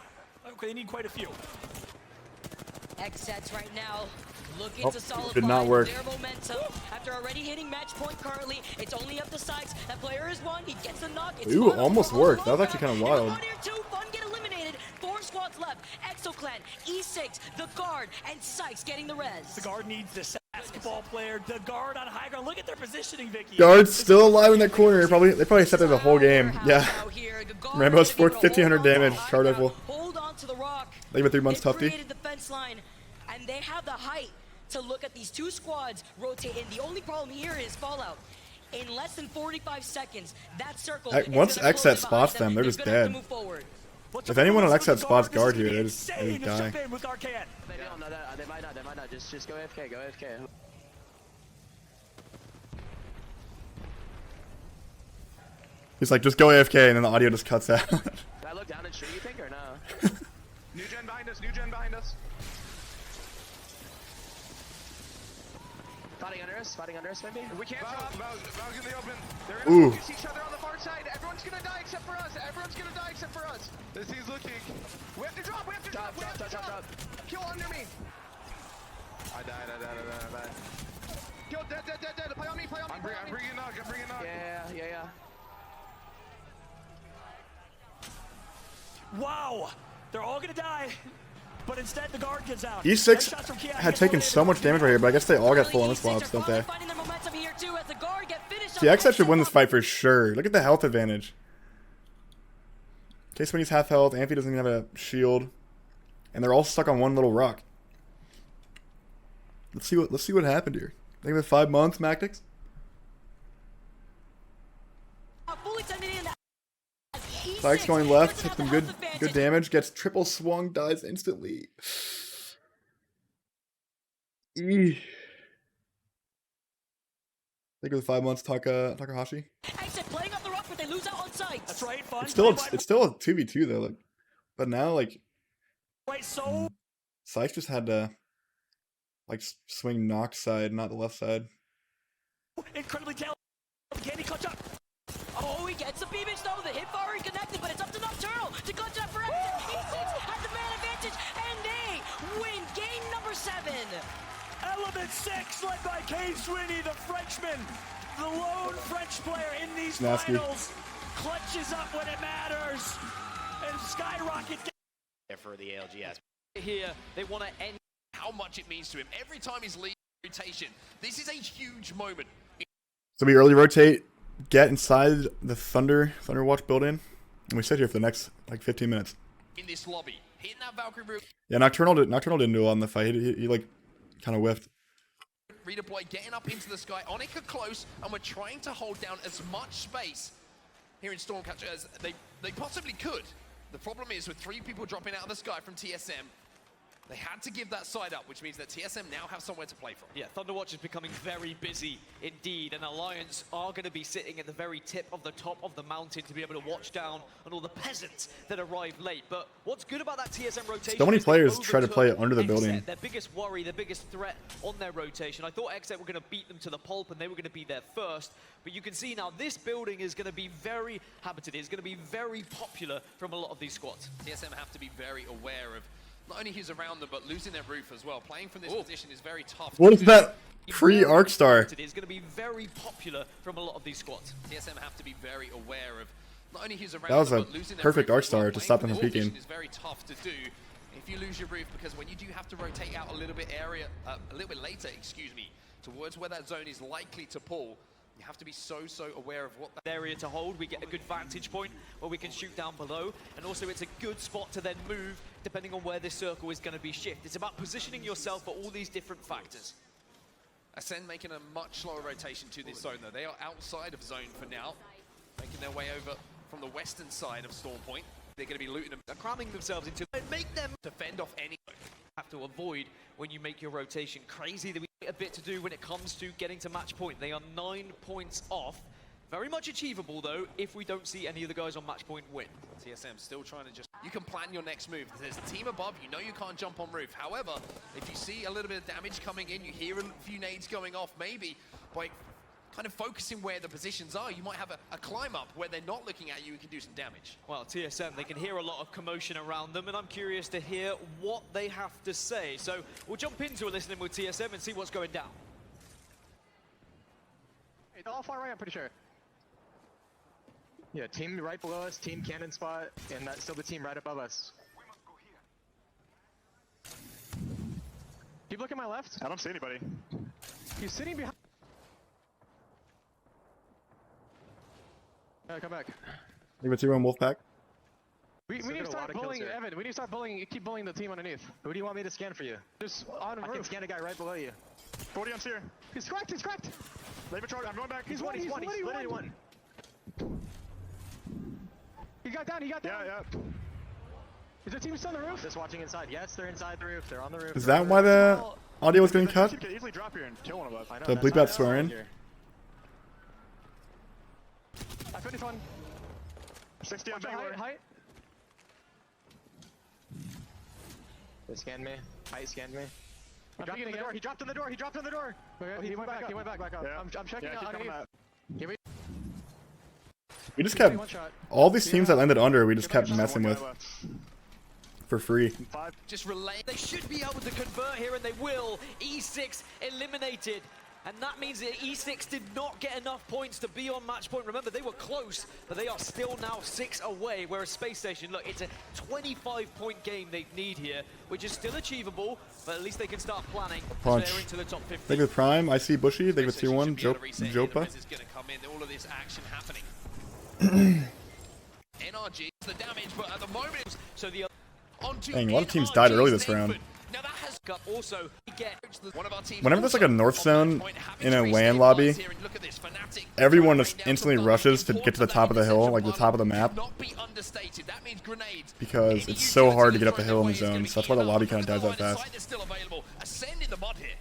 Okay, they need quite a few. X-Sets right now looking Oh, to solidify did not work. their momentum. After already hitting match point currently, it's only up to Sykes. That player is one. He gets the knock. It's Ooh, fun almost over worked. That was Logan. actually kinda They were wild. one here too. Fun get eliminated. 4 squads left. Exoclan, E6, the guard, and Sykes getting the res. The guard needs this basketball player. The guard on high ground. Look at their positioning, Vicky. Guard's still alive in that corner. They probably set there the whole game. Yeah. Rambo's 1,500 damage. Card rifle. Hold on to the rock. Like with 3 months They've tufty. created the fence line, and they have the height to look at these 2 squads rotate in. The only problem here is Fallout. In less than 45 seconds, that circle is Once gonna Xset close spots behind them, they're just gonna have to dead. move forward. If anyone on Xset spots guard here, they just die. Jump in with Arcade. They don't know that. They might not. Just go AFK. Go AFK. He's like, just go AFK, and then the audio just cuts out. Can I look down and shoot, you think, or no? New gen behind us. New gen behind us. Fighting under us, maybe? We can't drop. Val's in the open. They're Ooh. gonna focus each other on the far side. Everyone's gonna die except for us. Everyone's gonna die except for us. This he's looking. We have to drop. We have to drop. We have to drop. Kill under me. I died. Kill dead. Play on me. I'm bringing knock. Yeah. Wow. They're all gonna die. But instead, the guard gets out. E6 had taken so much damage right here, but I guess they all got full on swaps, don't they? See, Xset should win this fight for sure. Look at the health advantage. Case when he's half health, Amphi doesn't even have a shield, and they're all stuck on one little rock. Let's see what happened here. I think with 5 months, Mactix. Sykes going left, hits some good damage, gets triple swung, dies instantly. Eesh. I think with 5 months, Takahashi. That's right, fun. It's still a 2v2 though, like, but now like Sykes just had to like swing knock side, not the left side. Incredibly talented. Can he clutch up? Oh, he gets the beamage though. The hip already connected, but it's up to Nocturnal to clutch up for Exit. E6 has the man advantage, and they win game number 7. Element 6 led by Kane Sweeney, the Frenchman, the lone French player in these Nasty. finals, clutches up when it matters, and skyrockets. For the ALGS. Here, they want to end how much it means to him. Every time he's leading rotation, this is a huge moment. So we early rotate, get inside the Thunderwatch building, and we sit here for the next like 15 minutes. In this lobby, hitting that Valkyrie room. Yeah, Nocturnal didn't do well in the fight. He like kind of whiffed. redeploy, getting up into the sky. Onika close, and we're trying to hold down as much space here in Stormcatcher as they possibly could. The problem is with 3 people dropping out of the sky from TSM, they had to give that side up, which means that TSM now have somewhere to play from. Yeah, Thunderwatch is becoming very busy indeed, and Alliance are going to be sitting at the very tip of the top of the mountain to be able to watch down on all the peasants that arrive late. But what's good about that TSM rotation? So many is they players try to play overtook under the XZ, building. Their biggest worry, their biggest threat on their rotation. I thought XZ were going to beat them to the pulp and they were going to be there first. But you can see now this building is going to be very habited. It's going to be very popular from a lot of these squads. TSM have to be very aware of not only who's around them, but losing their roof as well. Playing from this position is very tough. What is that? Free Arc Star. It's going to be very popular from a lot of these squads. TSM have to be very aware of not only who's around That was them, a but losing their perfect roof Arc as well. Star to stop them Playing from this peeking. position is very tough to do if you lose your roof, because when you do have to rotate out a little bit later, towards where that zone is likely to pull, you have to be so aware of what that Area to hold, we get a good vantage point where we can shoot down below, and also it's a good spot to then move depending on where this circle is going to be shifted. It's about positioning yourself for all these different factors. Ascend making a much slower rotation to this zone though. They are outside of zone for now, making their way over from the western side of Storm Point. They're going to be looting them. They're cramming themselves into and make them Defend off any. have to avoid when you make your rotation. Crazy that we have a bit to do when it comes to getting to match point. They are 9 points off. Very much achievable though if we don't see any of the guys on match point win. TSM still trying to just... You can plan your next move. There's a team above, you know you can't jump on roof. However, if you see a little bit of damage coming in, you hear a few nades going off, maybe by kind of focusing where the positions are, you might have a climb up where they're not looking at you and can do some damage. Well, TSM, they can hear a lot of commotion around them, and I'm curious to hear what they have to say. So we'll jump into a listening with TSM and see what's going down. It's all far right, I'm pretty sure. Yeah, team right below us, team cannon spot, and that's still the team right above us. Keep looking my left. I don't see anybody. He's sitting behind. Come back. Leave it to on Wolfpack. We need to start bullying, Evan. We need to start bullying, keep bullying the team underneath. Who do you want me to scan for you? Just on the roof. I can scan a guy right below you. 40 on Seer. He's cracked, he's cracked. Labor charge, I'm going back. He's one, he's literally one. He got down, he got down. Yeah. Is the team still on the roof? Just watching inside. Yes, they're inside the roof. They're on the roof. Is that why the audio was getting cut? You could easily drop here and kill one of us. I know. So bleep that swearing. I finished one. 60 on Watch backward. height. They scanned me. Height scanned me. I'm He dropped peeking on the again. door. He dropped on the door. He dropped on the door. Okay, he went back, he went back up. Yeah. I'm checking Yeah, out keep coming underneath. out. We just kept One shot. all these teams that landed under. We just kept messing with for free. 5. Just relay. They should be able to convert here, and they will. E6 eliminated. And that means that E6 did not get enough points to be on match point. Remember, they were close, but they are still now 6 away, whereas Space Station, look, it's a 25-point game they need here, which is still achievable, but at least they can start planning. Punch. They're into the top 50. They with Prime. I see Bushy. They with tier 1. Jopa. Is going to come in. All of this action happening. NRG the damage, but at the moment, So the Dang, a lot of teams died early this round. Now that has also get one of our teams. Whenever there's like a north zone in a WAN lobby, everyone just instantly rushes to get to the top of the hill, like the top of the map, because it's so hard to get up the hill in the zone. So that's why the lobby kind of dies that fast.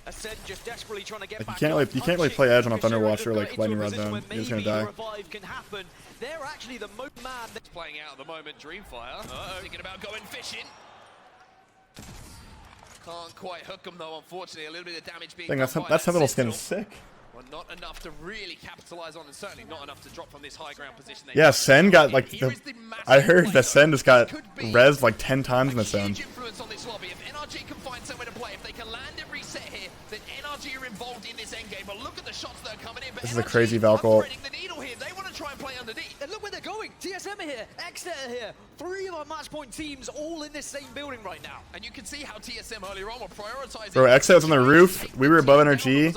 Ascend just desperately trying to get Like back you can't really play Edge on a Thunderwatch or like Lightning Rod zone. You're just gonna die. Revive can happen. They're actually the most man that's playing out at the moment. Dreamfire thinking about going fishing. Can't quite hook them though, unfortunately. A little bit of damage being Dang, done by that Sentinel skin Sentinel. is sick. Well, not enough to really capitalize on, and certainly not enough to drop from this high ground position. Yeah, Sen got like I heard that Sen just got rezzed like 10 times in the zone. Influence on this lobby. If NRG can find somewhere to play, if they can land and reset here, then NRG are involved in this endgame. But look at the shots that are coming in. But This is a NRG crazy Valk ult. are threading the needle here. They want to try and play underneath. And look where they're going. TSM are here. XZ are here. 3 of our match point teams all in this same building right now. And you can see how TSM earlier on were prioritizing. Bro, XZ was on the roof. We were above NRG.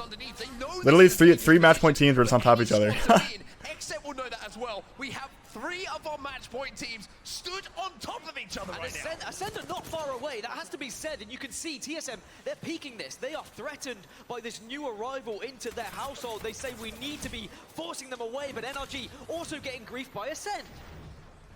Literally three match point teams were just on top of each other. XZ will know that as well. We have 3 3 of our match point teams stood on top of each other And right now. Ascend are not far away, that has to be said, and you can see TSM, they're peaking this. They are threatened by this new arrival into their household. They say we need to be forcing them away, but NRG also getting griefed by Ascend.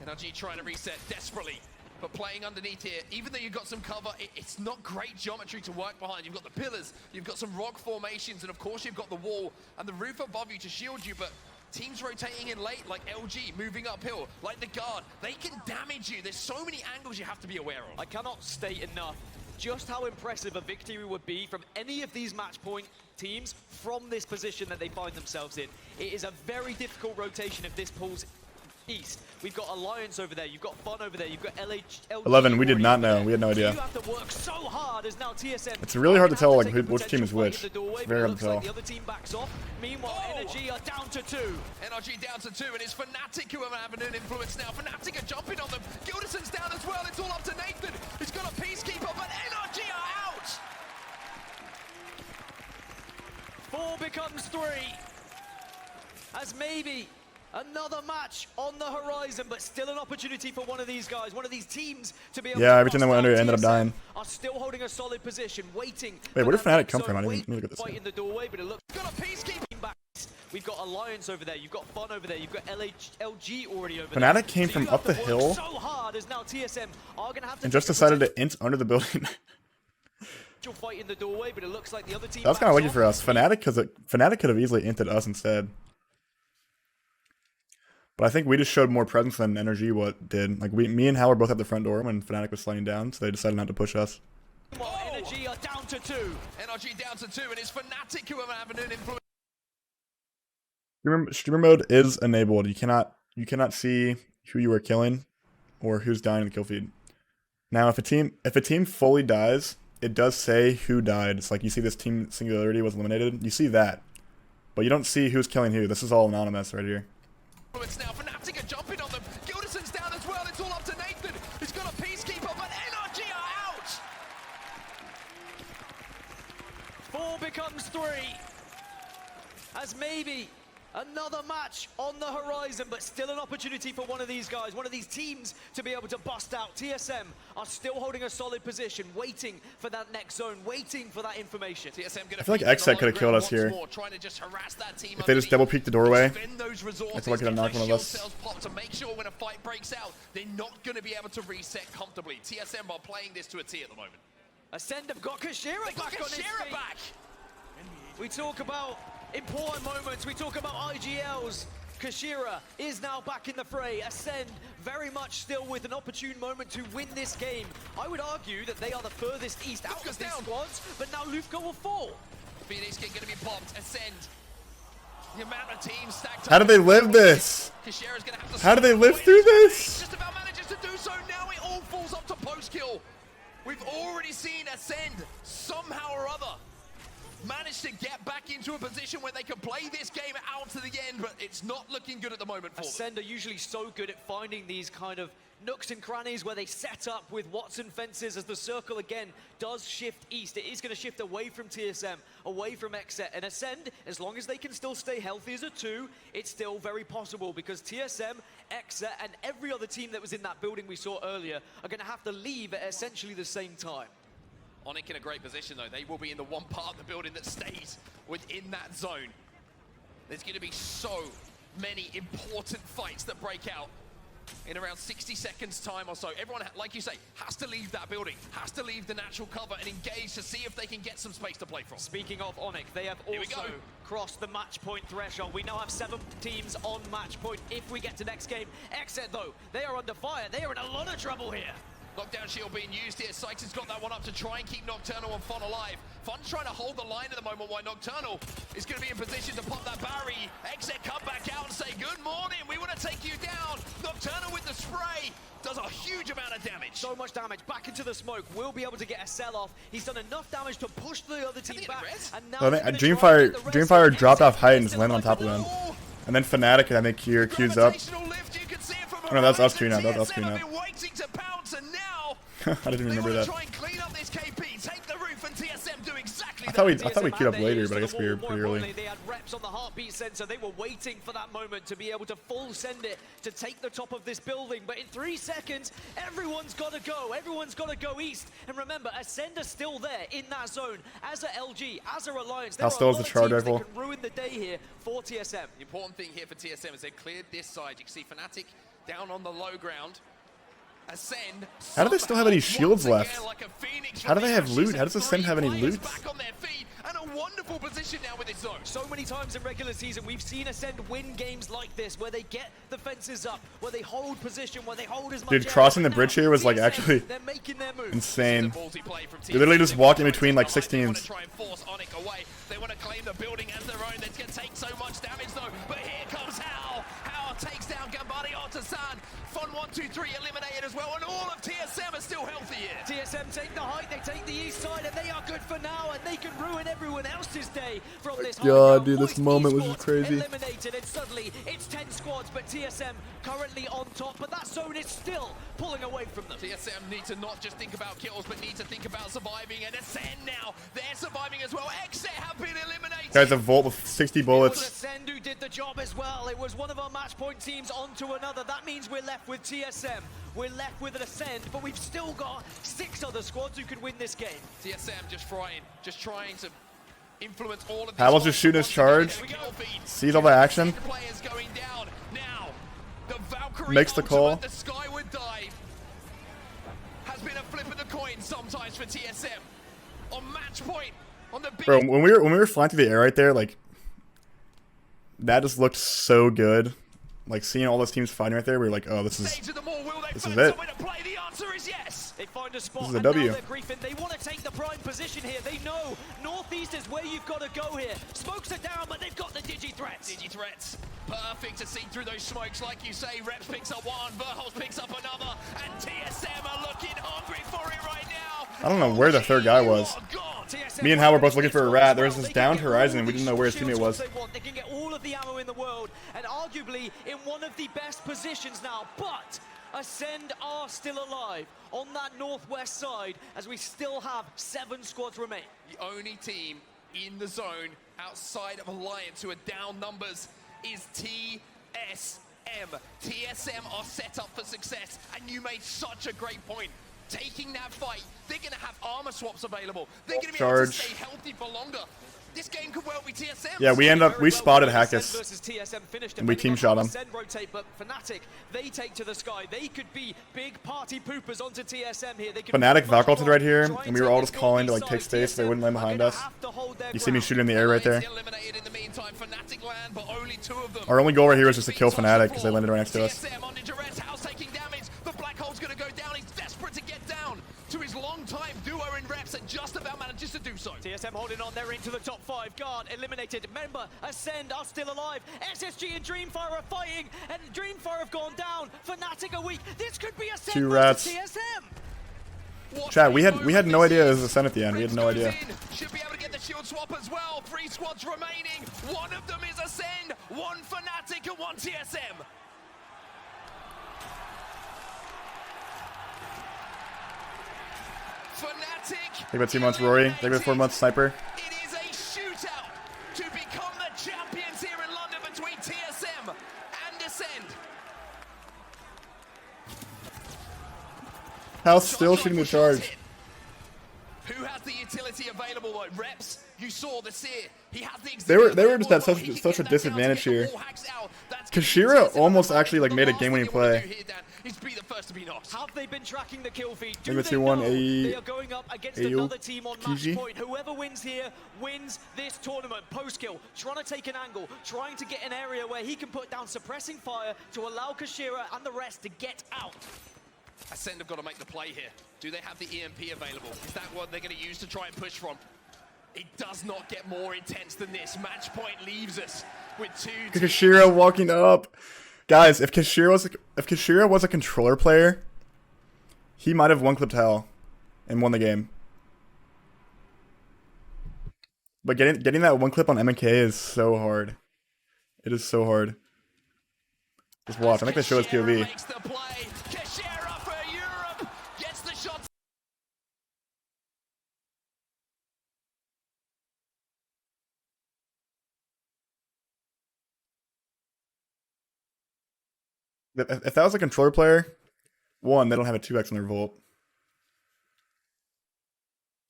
NRG trying to reset desperately, but playing underneath here, even though you've got some cover, it's not great geometry to work behind. You've got the pillars, you've got some rock formations, and of course you've got the wall and the roof above you to shield you, but teams rotating in late, like LG, moving uphill, like the guard, they can damage you. There's so many angles you have to be aware of. I cannot state enough just how impressive a victory would be from any of these match point teams from this position that they find themselves in. It is a very difficult rotation if this pulls east. We've got Alliance over there, you've got Fun over there, you've got LG 11, we did not know. We had no idea. You have to work so hard as now TSM. It's really hard to tell like which team is which. It's very hard to tell. Like the other team backs off. Meanwhile, NRG are down to 2. NRG down to 2, and it's Fnatic who are having an influence now. Fnatic are jumping on them. Gilderson's down as well. It's all up to Nathan. He's got a Peacekeeper, but NRG are out. 4 becomes 3. As maybe another match on the horizon, but still an opportunity for one of these guys, one of these teams to be able to everything that went under ended up TSM dying. Are still holding a solid position, waiting. Wait, where did for that Fnatic come next from? I zone, didn't even look at this. fight in the doorway, but it looks Got a Peacekeeper. back. We've got Alliance over there, you've got Fun over there, you've got LG already over Fnatic there. came So from you up have the to work hill so hard as now TSM are gonna have to and just take a decided to int under the building. potential fight in the doorway, but it looks like the other team That was kind of backs lucky off. for us. Fnatic could have easily inted us instead. But I think we just showed more presence than NRG did. Like me and Hal were both at the front door when Fnatic was sliding down, so they decided not to push us. NRG are down to 2. NRG down to 2, and it's Fnatic who are having an influence. Streamer mode is enabled. You cannot see who you are killing or who's dying in the kill feed. Now, if a team fully dies, it does say who died. It's like you see this team singularity was eliminated. You see that, but you don't see who's killing who. This is all anonymous right here. Now Fnatic are jumping on them. Gilderson's down as well. It's all up to Nathan. He's got a Peacekeeper, but NRG are out. 4 becomes 3. As maybe another match on the horizon, but still an opportunity for one of these guys, one of these teams to be able to bust out. TSM are still holding a solid position, waiting for that next zone, waiting for that information. TSM I feel like XSET could have killed us here. If they just double peeked the doorway, I feel like it knocked one of us. To make sure when a fight breaks out, they're not going to be able to reset comfortably. TSM are playing this to a T at the moment. Ascend have got Kashira back on his feet. Back. We talk about important moments, we talk about IGLs. Kashira is now back in the fray. Ascend very much still with an opportune moment to win this game. I would argue that they are the furthest east out of these squads, but now Lufka will fall. Phoenix King going to be popped. Ascend. The amount of teams stacked up. How do they live this? Kashira's going to have to How do they live through this? Just about manages to do so. Now it all falls up to post-kill. We've already seen Ascend somehow or other managed to get back into a position where they can play this game out to the end, but it's not looking good at the moment for them. Ascend are usually so good at finding these kind of nooks and crannies where they set up with Watson fences as the circle again does shift east. It is going to shift away from TSM, away from XSET, and Ascend, as long as they can still stay healthy as a 2, it's still very possible because TSM, XSET, and every other team that was in that building we saw earlier are going to have to leave at essentially the same time. Onyx in a great position though. They will be in the one part of the building that stays within that zone. There's going to be so many important fights that break out in around 60 seconds time or so. Everyone, like you say, has to leave that building, has to leave the natural cover and engage to see if they can get some space to play from. Speaking of Onyx, they have also crossed the match point threshold. We now have 7 teams on match point if we get to next game. XSET though, they are under fire. They are in a lot of trouble here. Lockdown shield being used here. Sykes has got that one up to try and keep Nocturnal and Fun alive. Fun's trying to hold the line at the moment while Nocturnal is going to be in position to pop that Barry. XSET come back out and say, good morning, we want to take you down. Nocturnal with the spray does a huge amount of damage. So much damage back into the smoke. Will be able to get a sell-off. He's done enough damage to push the other team back. And now Dreamfire dropped off height and just landed on top of them. And then Fnatic, I think, here queues up. Oh no, that's us queuing up. That's us queuing up. I didn't remember that. Try and clean up this KP, take the roof, and TSM do exactly I thought we queued up later, but I guess we were pretty early. They had reps on the heartbeat sensor. They were waiting for that moment to be able to full send it to take the top of this building. But in 3 seconds, everyone's got to go. Everyone's got to go east. And remember, Ascender's still there in that zone. As a LG, as a Alliance, there are still a has lot the of charge teams that rifle. can ruin the day here for TSM. The important thing here for TSM is they've cleared this side. You can see Fnatic down on the low ground. Ascend. How do they still have any shields left? Like a phoenix How do from they the have loot? ashes, How does and Ascend have any 3 loot? players back on their feet, and a wonderful position now with his zone. So many times in regular season, we've seen Ascend win games like this, where they get the fences up, where they hold position, where they hold as much. Dude, crossing the bridge here was like actually they're making their move. insane. Ballsy play from They literally just walked in between like 6 They want teams. to try and force Onyx away. They want to claim the building as their own. That's going to take so much damage though. But here comes Hal. Hal takes down Gambari Artisan. Fun 1, 2, 3 eliminated as well, and all of TSM are still healthy here. TSM take the height, they take the east side, and they are good for now, and they can ruin everyone else's day from this. God, dude, this moment was just crazy. Eliminated, and suddenly it's 10 squads, but TSM currently on top, but that zone is still pulling away from them. TSM need to not just think about kills, but need to think about surviving, and Ascend now, they're surviving as well. Exit have been eliminated. Guys, a Volt with 60 It was bullets. Ascend who did the job as well. It was one of our match point teams onto another. That means we're left with TSM. We're left with an Ascend, but we've still got 6 other squads who could win this game. TSM just trying to influence all of these. Havel's just shooting his charge. Sees all the action. Players going down. Now, the Valkyrie Makes the call. ultimate, the skyward dive has been a flip of the coin sometimes for TSM. On match point, on the big Bro, when we were flying through the air right there, like that just looked so good. Like seeing all those teams fighting right there, we were like, oh, this is stage of the mall, will they this find is it. somewhere to play? The answer is yes. They find a spot, This is a and W. now they're griefing. They want to take the prime position here. They know northeast is where you've got to go here. Smokes are down, but they've got the digi-threats. Digi-threats, perfect to see through those smokes, like you say. Reps picks up one, Verhulst picks up another, and TSM are looking hungry for it right now. I don't know where the third guy was. Me and Hal were both looking for a rat. There was this downed horizon. We didn't know where his teammate was. They can get all of the ammo in the world, and arguably in one of the best positions now. But Ascend are still alive on that northwest side, as we still have 7 squads remain. The only team in the zone outside of Alliance who are down numbers is TSM. TSM are set up for success, and you made such a great point. Taking that fight, they're going to have armor swaps available. They're going to be able to stay healthy for longer. This game could well be TSM. Yeah, we spotted Hackus. And we team shot him. Rotate, but Fnatic, they take to the sky. They could be big party poopers onto TSM here. Fnatic Valk ulted right here, and we were all just calling to like take space so they wouldn't land behind us. You see me shooting in the air right there. Our only goal right here was just to kill Fnatic because they landed right next to us. TSM under duress, Hal's taking damage. The Black Hole's going to go down. He's desperate to get down to his long-time duo in reps and just about manages to do so. TSM holding on, they're into the top 5. Guard eliminated. Remember, Ascend are still alive. SSG and Dreamfire are fighting, and Dreamfire have gone down. Fnatic are weak. This could be Ascend 2 versus rats. TSM. Chat, we had no idea it was Ascend at the end. We had no idea. Should be able to get the shield swap as well. 3 squads remaining. One of them is Ascend, 1 Fnatic, and 1 TSM. Fnatic. Think about 2 months Rory. Think about 4 months Sniper. It is a shootout to become the champions here in London between TSM and Ascend. Hal's still shooting the charge. Who has the utility available though? Reps, you saw the seer. He has the They were just at such a disadvantage here. Kashira almost actually like made a game-winning play. Have they been tracking the kill feed? Think about 2-1 they are going up against another team on match point. Whoever wins here wins this tournament. Post kill, trying to take an angle, trying to get an area where he can put down suppressing fire to allow Kashira and the rest to get out. Ascend have got to make the play here. Do they have the EMP available? Is that what they're going to use to try and push from? It does not get more intense than this. Match point leaves us with 2 Kashira walking up. Guys, if Kashira was a controller player, he might have one-clipped Hell and won the game. But getting that one clip on MK is so hard. It is so hard. Just watch. I think they show us POV. If that was a controller player, one, they don't have a 2x on their Volt.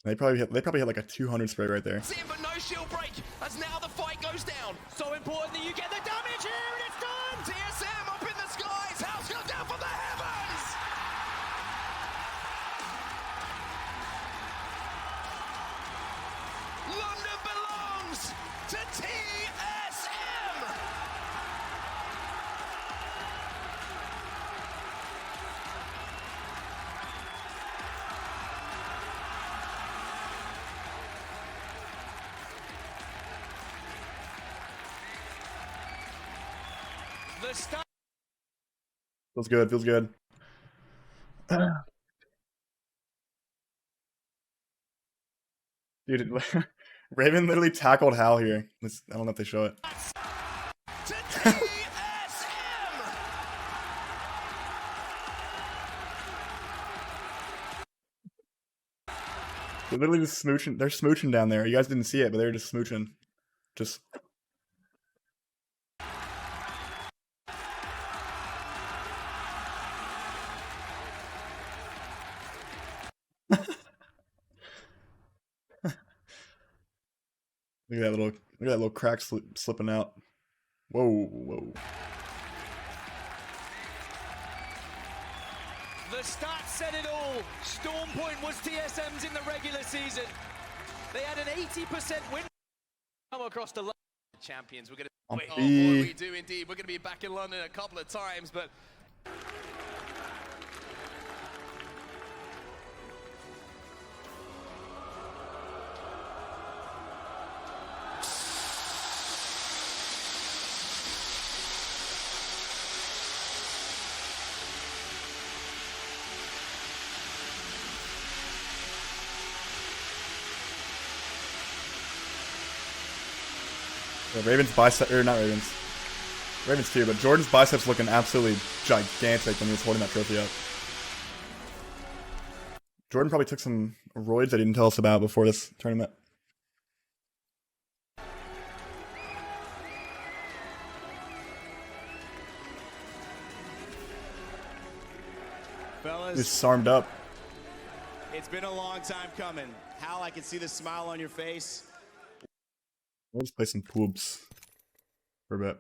They probably hit like a 200 spray right there. See him, but no shield break as now the fight goes down. So important that you get the damage here, and it's done! TSM up in the skies. House comes down from the heavens. London belongs to TSM. The start. Feels good. Feels good. Dude, Raven literally tackled Hal here. I don't know if they show it. To TSM. They're literally just smooching. They're smooching down there. You guys didn't see it, but they were just smooching. Just. Look at that little crack slipping out. Whoa, whoa. The stats said it all. Storm Point was TSM's in the regular season. They had an 80% win. Come across the line. Champions, we're going On to. Oh B. boy, we do indeed. We're going to be back in London a couple of times, but. Yeah, Ravens bicep, or not Ravens. Ravens too, but Jordan's biceps looking absolutely gigantic when he was holding that trophy up. Jordan probably took some roids that he didn't tell us about before this tournament. Fellas, He's armed up. it's been a long time coming. Hal, I can see the smile on your face. We'll just play some poops for a bit.